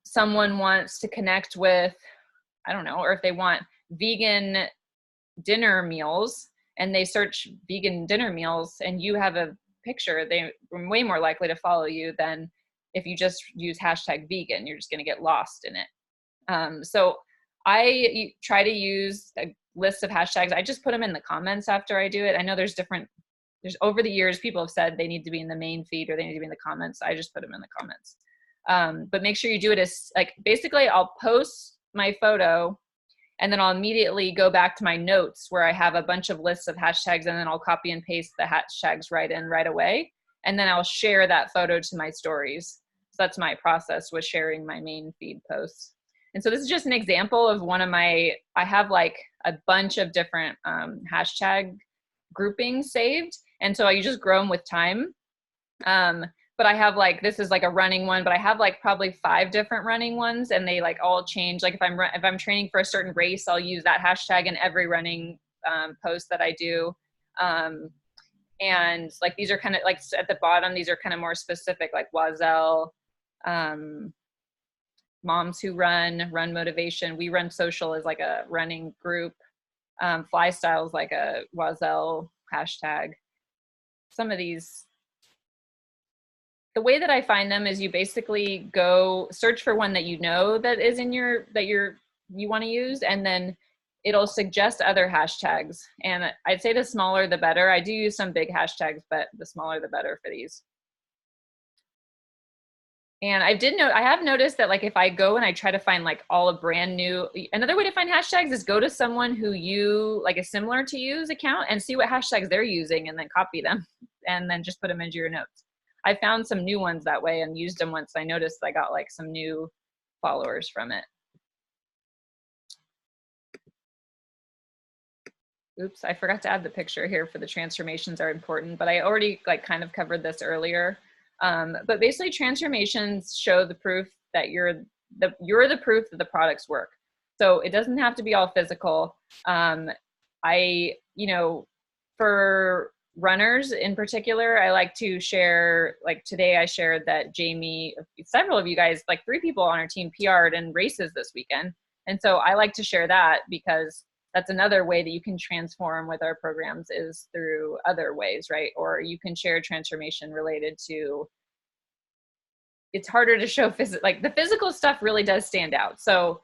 someone wants to connect with, I don't know, or if they want vegan dinner meals and they search vegan dinner meals and you have a picture, they're way more likely to follow you than if you just use hashtag vegan. You're just going to get lost in it. So I try to use a list of hashtags. I just put them in the comments after I do it. I know there's over the years, people have said they need to be in the main feed or they need to be in the comments. I just put them in the comments. But make sure you do it as like, basically I'll post my photo and then I'll immediately go back to my notes where I have a bunch of lists of hashtags, and then I'll copy and paste the hashtags right away. And then I'll share that photo to my stories. So that's my process with sharing my main feed posts. And so this is just an example of I have like a bunch of different hashtag groupings saved. And so you just grow them with time. But I have like, this is like a running one, but I have like probably 5 different running ones, and they like all change. Like if I'm training for a certain race, I'll use that hashtag in every running post that I do. And like, these are kind of like at the bottom, these are kind of more specific, like Oiselle, Moms Who Run Motivation. We Run Social is like a running group. Fly Style is like a Oiselle hashtag. Some of these, the way that I find them is you basically go search for one that you know that is in you want to use. And then it'll suggest other hashtags. And I'd say the smaller, the better. I do use some big hashtags, but the smaller, the better for these. And I have noticed that like if I go and I try to find like all a brand new, another way to find hashtags is go to someone who you like a similar to you's account and see what hashtags they're using and then copy them and then just put them into your notes. I found some new ones that way and used them once. I noticed I got like some new followers from it. Oops, I forgot to add the picture here for the transformations are important, but I already like kind of covered this earlier. But basically show the proof that you're the proof that the products work. So it doesn't have to be all physical. For runners in particular, I like to share, like today I shared that Jamie, several of you guys, like 3 people on our team PR'd in races this weekend. And so I like to share that because that's another way that you can transform with our programs is through other ways, right? Or you can share transformation related to, it's harder to show like the physical stuff really does stand out. So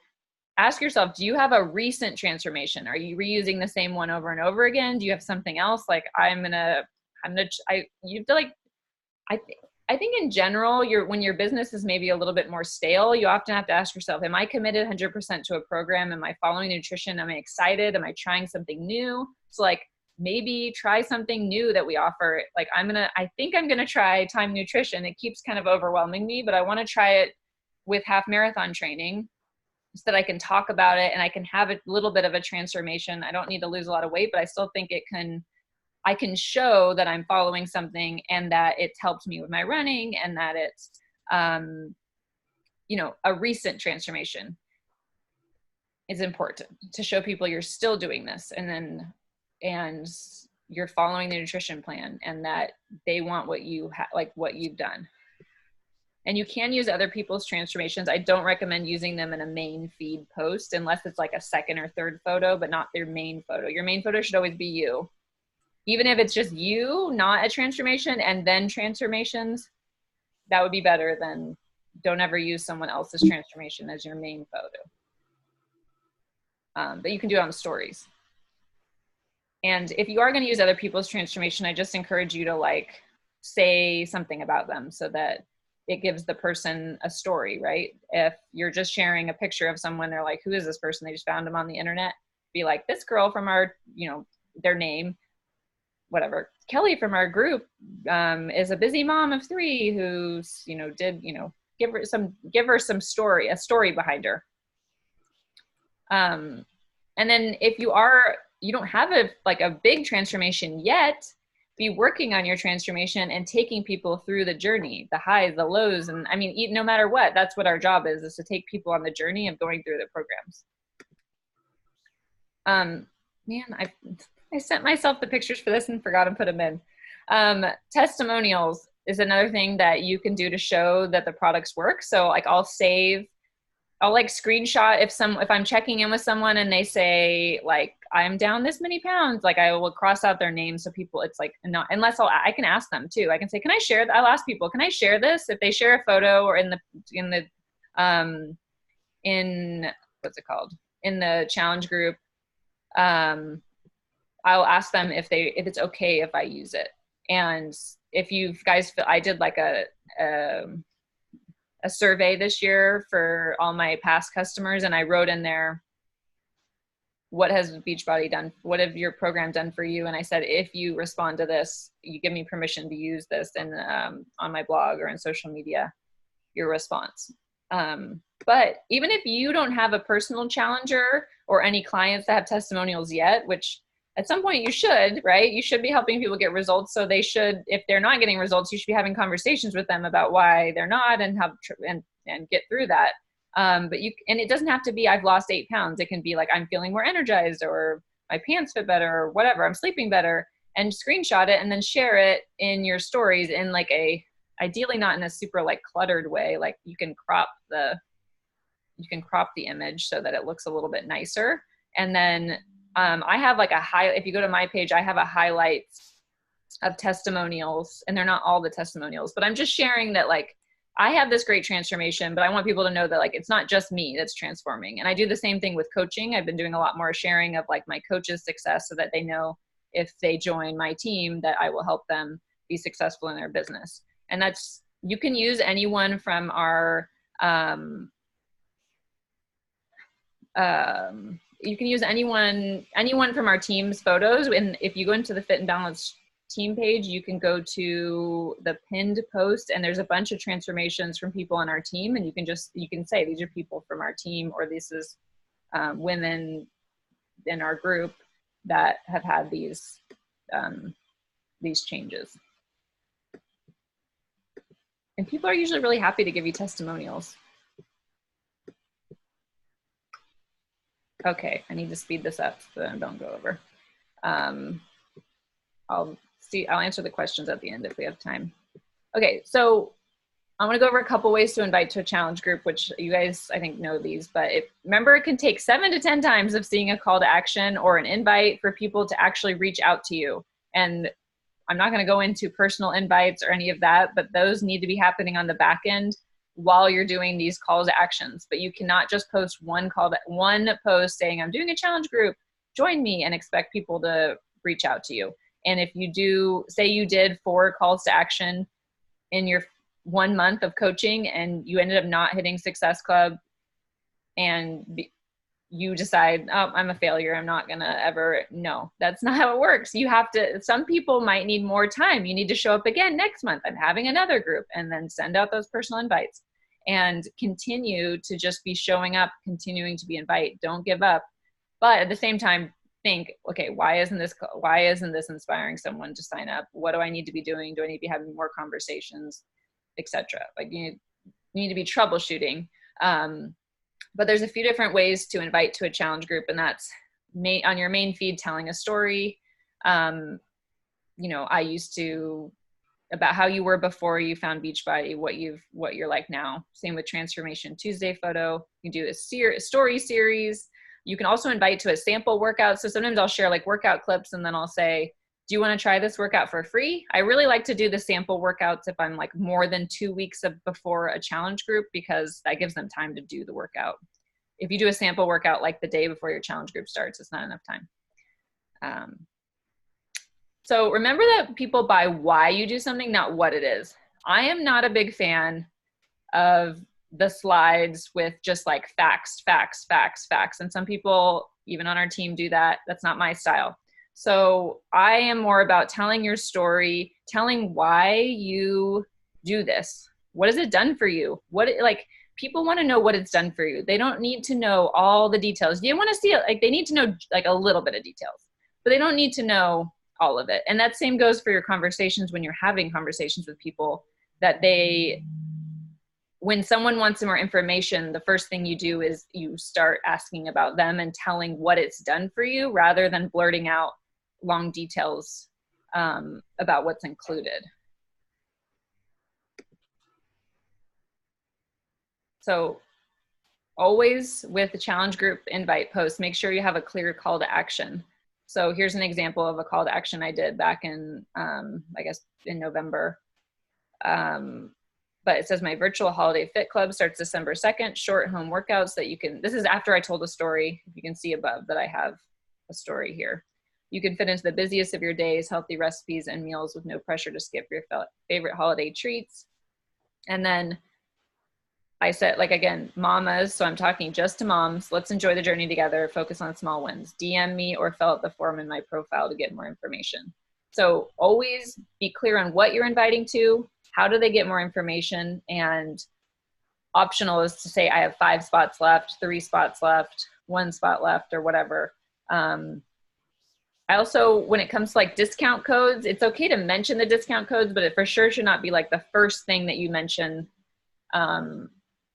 ask yourself, do you have a recent transformation? Are you reusing the same one over and over again? Do you have something else? Like I think in general, when your business is maybe a little bit more stale, you often have to ask yourself, am I committed 100% to a program? Am I following nutrition? Am I excited? Am I trying something new? So like maybe try something new that we offer. Like I think I'm going to try Time Nutrition. It keeps kind of overwhelming me, but I want to try it with half marathon training so that I can talk about it and I can have a little bit of a transformation. I don't need to lose a lot of weight, but I still think I can show that I'm following something and that it's helped me with my running and that it's, a recent transformation is important to show people you're still doing this and you're following the nutrition plan and that they want what what you've done. And you can use other people's transformations. I don't recommend using them in a main feed post unless it's like a second or third photo, but not their main photo. Your main photo should always be you. Even if it's just you, not a transformation, and then transformations, that would be better than don't ever use someone else's transformation as your main photo. But you can do it on stories. And if you are going to use other people's transformation, I just encourage you to like say something about them so that it gives the person a story, right? If you're just sharing a picture of someone, they're like, who is this person? They just found them on the internet. Be like, this girl from our, their name, whatever, Kelly from our group is a busy mom of 3 who's, give her some story, a story behind her. And then if you don't have a big transformation yet, be working on your transformation and taking people through the journey, the highs, the lows. And I mean, no matter what, that's what our job is to take people on the journey of going through the programs. I sent myself the pictures for this and forgot to put them in. Testimonials is another thing that you can do to show that the products work. So like I'll like screenshot if I'm checking in with someone and they say like, I'm down this many pounds, like I will cross out their name. So people, it's like, not, unless I can ask them too. I can say, can I share I'll ask people, can I share this? If they share a photo or in the what's it called? In the challenge group, I'll ask them if it's okay if I use it. And if you guys feel, I did like a survey this year for all my past customers. And I wrote in there, what has Beachbody done? What have your program done for you? And I said, if you respond to this, you give me permission to use this and on my blog or in social media, your response. But even if you don't have a personal challenger or any clients that have testimonials yet, which at some point you should, right? You should be helping people get results. So they should, if they're not getting results, you should be having conversations with them about why they're not and and get through that. And it doesn't have to be, I've lost 8 pounds. It can be like, I'm feeling more energized or my pants fit better or whatever. I'm sleeping better, and screenshot it and then share it in your stories in like ideally not in a super like cluttered way. Like you can crop the image so that it looks a little bit nicer. And then I have like if you go to my page, I have a highlights of testimonials, and they're not all the testimonials, but I'm just sharing that like I have this great transformation, but I want people to know that like, it's not just me that's transforming. And I do the same thing with coaching. I've been doing a lot more sharing of like my coaches' success so that they know if they join my team that I will help them be successful in their business. And that's, you can use anyone from our, you can use anyone from our team's photos. And if you go into the Fit and Balance team page, you can go to the pinned post and there's a bunch of transformations from people on our team. And you can say, these are people from our team, or this is women in our group that have had these changes. And people are usually really happy to give you testimonials. Okay, I need to speed this up so that I don't go over. I'll answer the questions at the end if we have time. Okay, so I'm gonna go over a couple ways to invite to a challenge group, which you guys, I think, know these, but remember, it can take 7 to 10 times of seeing a call to action or an invite for people to actually reach out to you. And I'm not gonna go into personal invites or any of that, but those need to be happening on the back end while you're doing these calls to actions. But you cannot just post one post saying, I'm doing a challenge group, join me, and expect people to reach out to you. And if you do, say you did 4 calls to action in your 1 month of coaching and you ended up not hitting Success Club and you decide, oh, I'm a failure, I'm not gonna ever, no, that's not how it works. You have to, some people might need more time. You need to show up again next month. I'm having another group, and then send out those personal invites and continue to just be showing up, continuing to be invite. Don't give up. But at the same time, think, okay, why isn't this inspiring someone to sign up? What do I need to be doing? Do I need to be having more conversations, etc.? Like you need to be troubleshooting. But there's a few different ways to invite to a challenge group, and that's on your main feed, telling a story. You know, I used to, about how you were before you found Beachbody, what you're like now. Same with Transformation Tuesday photo. You do a story series. You can also invite to a sample workout. So sometimes I'll share like workout clips, and then I'll say, do you want to try this workout for free? I really like to do the sample workouts if I'm like more than 2 weeks before a challenge group, because that gives them time to do the workout. If you do a sample workout like the day before your challenge group starts, it's not enough time. So remember that people buy why you do something, not what it is. I am not a big fan of the slides with just like facts. And some people, even on our team, do that. That's not my style. So I am more about telling your story, telling why you do this. What has it done for you? People want to know what it's done for you. They don't need to know all the details. You want to see it, like they need to know like a little bit of details, but they don't need to know all of it. And that same goes for your conversations when you're having conversations with people, that when someone wants more information, the first thing you do is you start asking about them and telling what it's done for you, rather than blurting out long details about what's included. So always with the challenge group invite post, make sure you have a clear call to action. So here's an example of a call to action I did back in, I guess in November. But it says my virtual holiday fit club starts December 2nd, short home workouts that you can, this is after I told a story. You can see above that I have a story here. You can fit into the busiest of your days, healthy recipes and meals with no pressure to skip your favorite holiday treats. And then I said, like, again, mamas, so I'm talking just to moms. Let's enjoy the journey together. Focus on small wins. DM me or fill out the form in my profile to get more information. So always be clear on what you're inviting to, how do they get more information, and optional is to say, I have 5 spots left, 3 spots left, 1 spot left, or whatever. I also, when it comes to like discount codes, it's okay to mention the discount codes, but it for sure should not be like the first thing that you mention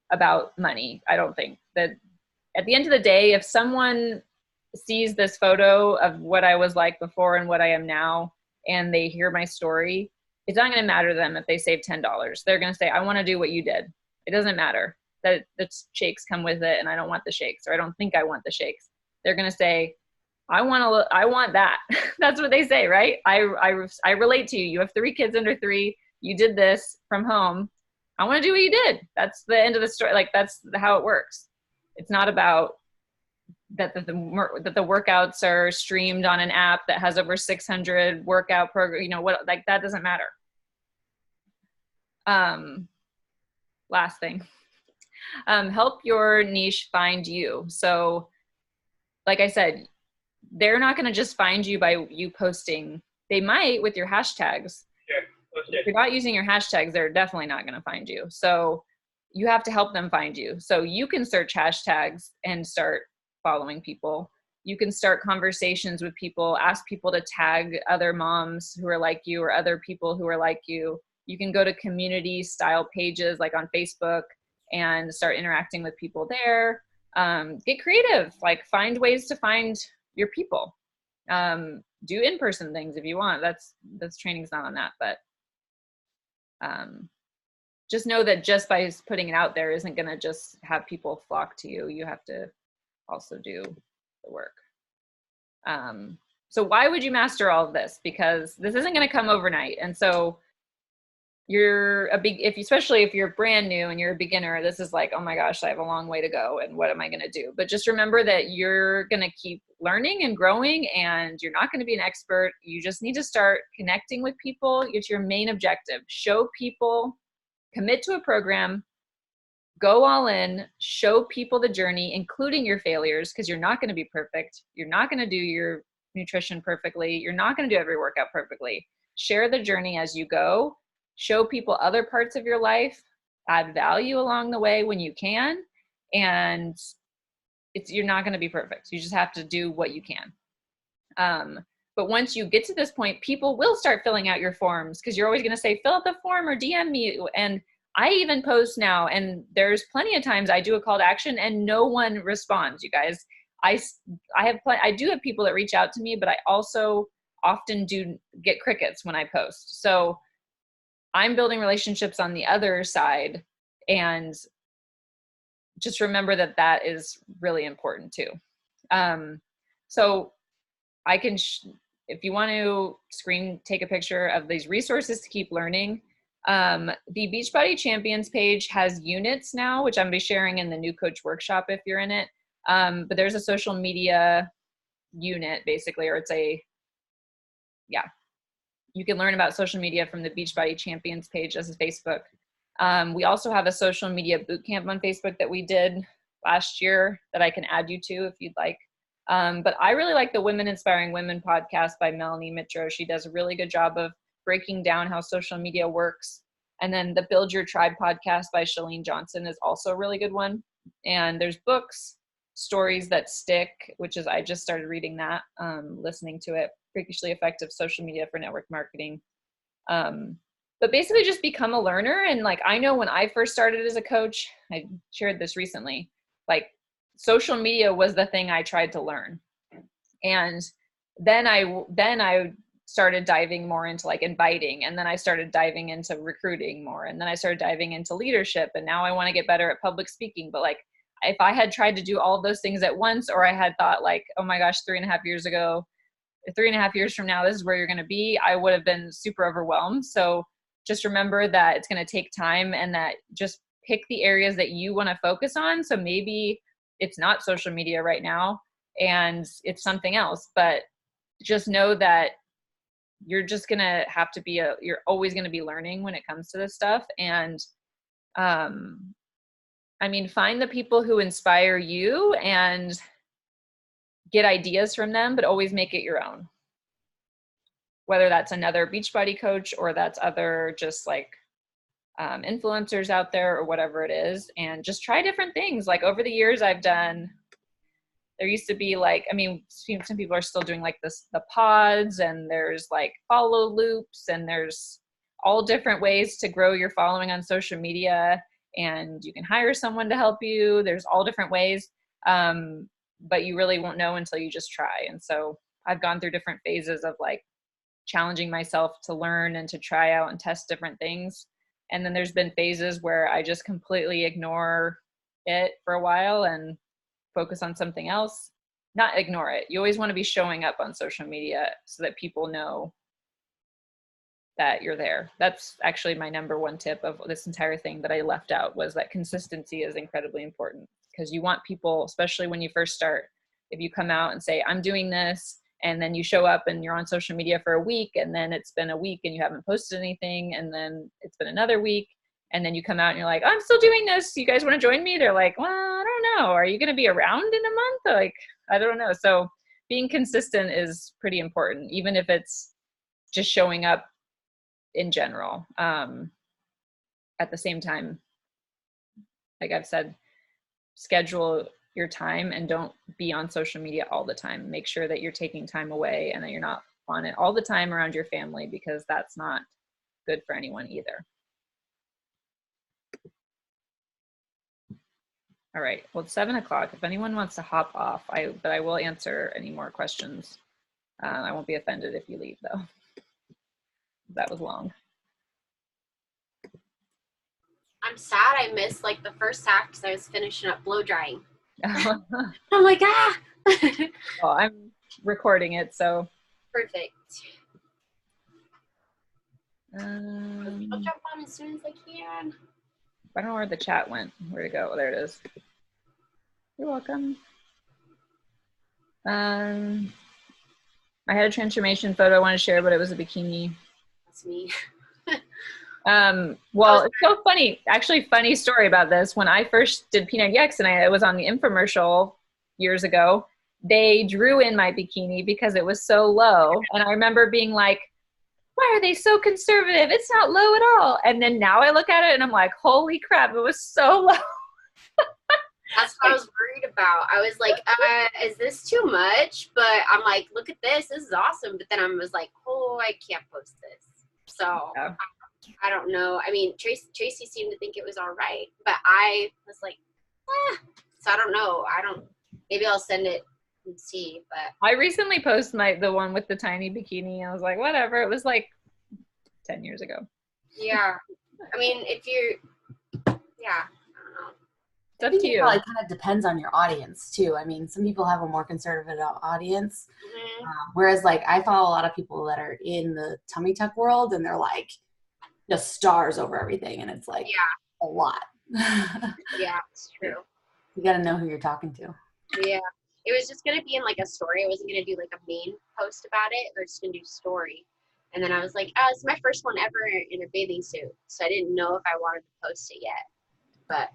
about money. I don't think that at the end of the day, if someone sees this photo of what I was like before and what I am now, and they hear my story, it's not going to matter to them if they save $10. They're going to say, I want to do what you did. It doesn't matter that the shakes come with it and I don't want the shakes, or I don't think I want the shakes. They're going to say, I want that. That's what they say, right? I relate to you. You have 3 kids under 3. You did this from home. I want to do what you did. That's the end of the story. Like, that's how it works. It's not about that the workouts are streamed on an app that has over 600 workout program, you know, what, like, that doesn't matter. Last thing, help your niche find you. So like I said, they're not going to just find you by you posting. They might with your hashtags. Yeah. Okay. If you're not using your hashtags, they're definitely not going to find you. So you have to help them find you. So you can search hashtags and start following people. You can start conversations with people, ask people to tag other moms who are like you or other people who are like you. You can go to community style pages like on Facebook and start interacting with people there. Get creative, like find ways to find your people. Do in-person things if you want. That's training's not on that, but just know that just by putting it out there isn't going to just have people flock to you. You have to also do the work. So why would you master all of this? Because this isn't going to come overnight. And so you're especially if you're brand new and you're a beginner, this is like, oh my gosh, I have a long way to go. And what am I going to do? But just remember that you're going to keep learning and growing, and you're not going to be an expert. You just need to start connecting with people. It's your main objective. Show people, commit to a program, go all in, show people the journey, including your failures, because you're not going to be perfect. You're not going to do your nutrition perfectly. You're not going to do every workout perfectly. Share the journey as you go. Show people other parts of your life, add value along the way when you can, and you're not going to be perfect. You just have to do what you can. But once you get to this point, people will start filling out your forms, because you're always going to say, fill out the form or DM me. And I even post now, and there's plenty of times I do a call to action and no one responds, you guys. I do have people that reach out to me, but I also often do get crickets when I post. So I'm building relationships on the other side, and just remember that that is really important too. So I can, if you want to take a picture of these resources to keep learning, the Beachbody Champions page has units now, which I'm going to be sharing in the new coach workshop if you're in it. But there's a social media unit basically, or you can learn about social media from the Beachbody Champions page. This is Facebook. We also have a social media bootcamp on Facebook that we did last year that I can add you to if you'd like. But I really like the Women Inspiring Women podcast by Melanie Mitro. She does a really good job of breaking down how social media works. And then the Build Your Tribe podcast by Chalene Johnson is also a really good one. And there's books, Stories That Stick, which is, I just started reading that, listening to it, Freakishly Effective Social Media for Network Marketing. But basically just become a learner. And like, I know when I first started as a coach, I shared this recently, like social media was the thing I tried to learn. And then I started diving more into like inviting. And then I started diving into recruiting more. And then I started diving into leadership. And now I want to get better at public speaking. But like, if I had tried to do all of those things at once, or I had thought like, oh my gosh, 3.5 years ago, 3.5 years from now, this is where you're going to be, I would have been super overwhelmed. So just remember that it's going to take time, and that just pick the areas that you want to focus on. So maybe it's not social media right now and it's something else, but just know that you're just going to have to be you're always going to be learning when it comes to this stuff. And, I mean, find the people who inspire you and get ideas from them, but always make it your own. Whether that's another Beachbody coach or that's other just like influencers out there or whatever it is, and just try different things. Like over the years there used to be like, I mean, some people are still doing like the pods, and there's like follow loops, and there's all different ways to grow your following on social media, and you can hire someone to help you. There's all different ways. But you really won't know until you just try. And so I've gone through different phases of like challenging myself to learn and to try out and test different things. And then there's been phases where I just completely ignore it for a while and focus on something else. Not ignore it. You always want to be showing up on social media so that people know that you're there. That's actually my number one tip of this entire thing that I left out, was that consistency is incredibly important, because you want people, especially when you first start, if you come out and say, I'm doing this, and then you show up and you're on social media for a week, and then it's been a week and you haven't posted anything, and then it's been another week, and then you come out and you're like, oh, I'm still doing this, you guys want to join me? They're like, well, I don't know, are you going to be around in a month? Like, I don't know. So being consistent is pretty important, even if it's just showing up in general. At the same time, like I've said, schedule your time and don't be on social media all the time. Make sure that you're taking time away and that you're not on it all the time around your family, because that's not good for anyone either. All right, well, it's 7 o'clock. If anyone wants to hop off, but I will answer any more questions. I won't be offended if you leave though. That was long. I'm sad I missed like the first half because I was finishing up blow drying. I'm like, ah. Well, I'm recording it, so. Perfect. I'll jump on as soon as I can. I don't know where the chat went. Where'd it go? Oh, there it is. You're welcome. I had a transformation photo I wanted to share, but it was a bikini. That's me. Well, it's so funny. Actually, funny story about this. When I first did P90X and I was on the infomercial years ago, they drew in my bikini because it was so low. And I remember being like, why are they so conservative? It's not low at all. And then now I look at it and I'm like, holy crap, it was so low. That's what I was worried about. I was like, is this too much? But I'm like, look at this. This is awesome. But then I was like, oh, I can't post this. So yeah. I don't know. I mean, Tracy seemed to think it was all right, but I was like, so I don't know. Maybe I'll send it and see, but. I recently posted the one with the tiny bikini. I was like, whatever. It was like 10 years ago. Yeah. I mean, I don't know. It's up to you. It probably kind of depends on your audience too. I mean, some people have a more conservative audience, whereas like I follow a lot of people that are in the tummy tuck world, and they're like just stars over everything, and it's like a lot. Yeah, it's true. You got to know who you're talking to. Yeah, it was just gonna be in like a story. I wasn't gonna do like a main post about it, or just gonna do story. And then I was like, it's my first one ever in a bathing suit, so I didn't know if I wanted to post it yet, but.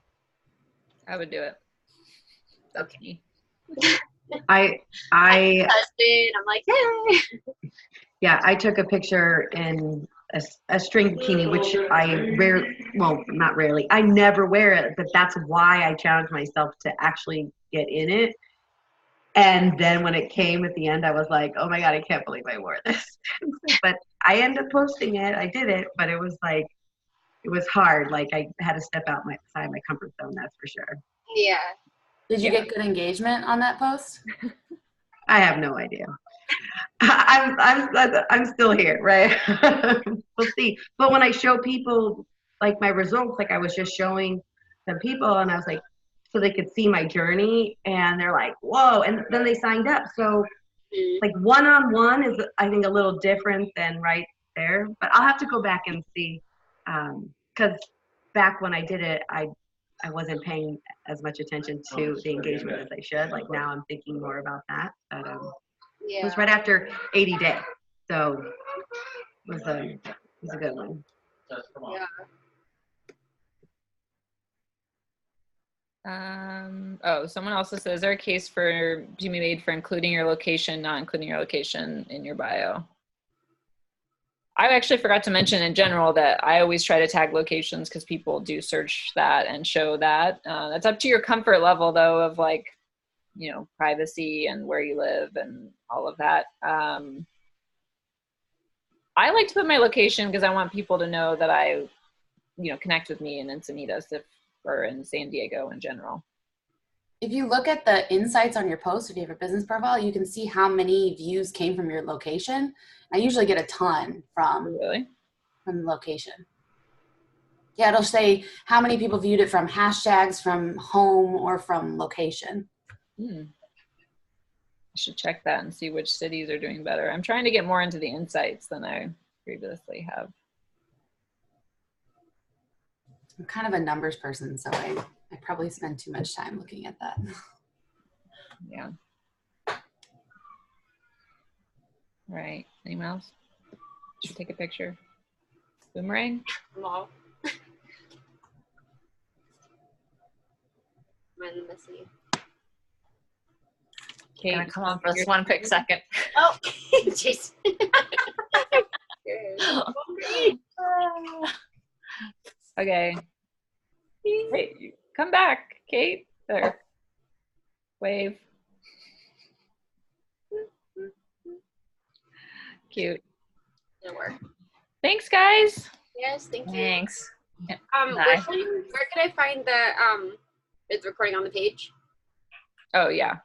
I would do it. Okay. I husband, I'm like, hey. Yeah, I took a picture in a string bikini, which not rarely, I never wear it, but that's why I challenged myself to actually get in it. And then when it came at the end, I was like, oh my God, I can't believe I wore this. But I ended up posting it. I did it, but it was like, it was hard. Like I had to step outside my comfort zone, that's for sure. Yeah. Did you get good engagement on that post? I have no idea. I'm still here, right? We'll see. But when I show people like my results, like I was just showing some people, and I was like, so they could see my journey, and they're like, whoa, and then they signed up. So like one-on-one is, I think, a little different than right there, but I'll have to go back and see. Because back when I did it, I wasn't paying as much attention to the engagement as I should. Like now I'm thinking more about that. But it was right after 80 Day. So it was a good one. Yeah. Someone also says, is there a case to be made for including your location, not including your location in your bio? I actually forgot to mention in general that I always try to tag locations because people do search that and show that. That's up to your comfort level though, of like, privacy and where you live and all of that. I like to put my location because I want people to know that I, connect with me in Encinitas or in San Diego in general. If you look at the insights on your post, if you have a business profile, you can see how many views came from your location. I usually get a ton from the location. Yeah, it'll say how many people viewed it from hashtags, from home, or from location. I should check that and see which cities are doing better. I'm trying to get more into the insights than I previously have. I'm kind of a numbers person, so I probably spend too much time looking at that. Yeah. All right. Anyone else? Should take a picture. Boomerang? No. Messy. Kate, gonna come on for this one quick second. Oh, Jason. Okay. Wait, come back, Kate. There. Wave. Cute. It'll work. Thanks, guys. Yes, thank you. Thanks. Where can I find the it's recording on the page? Oh, yeah.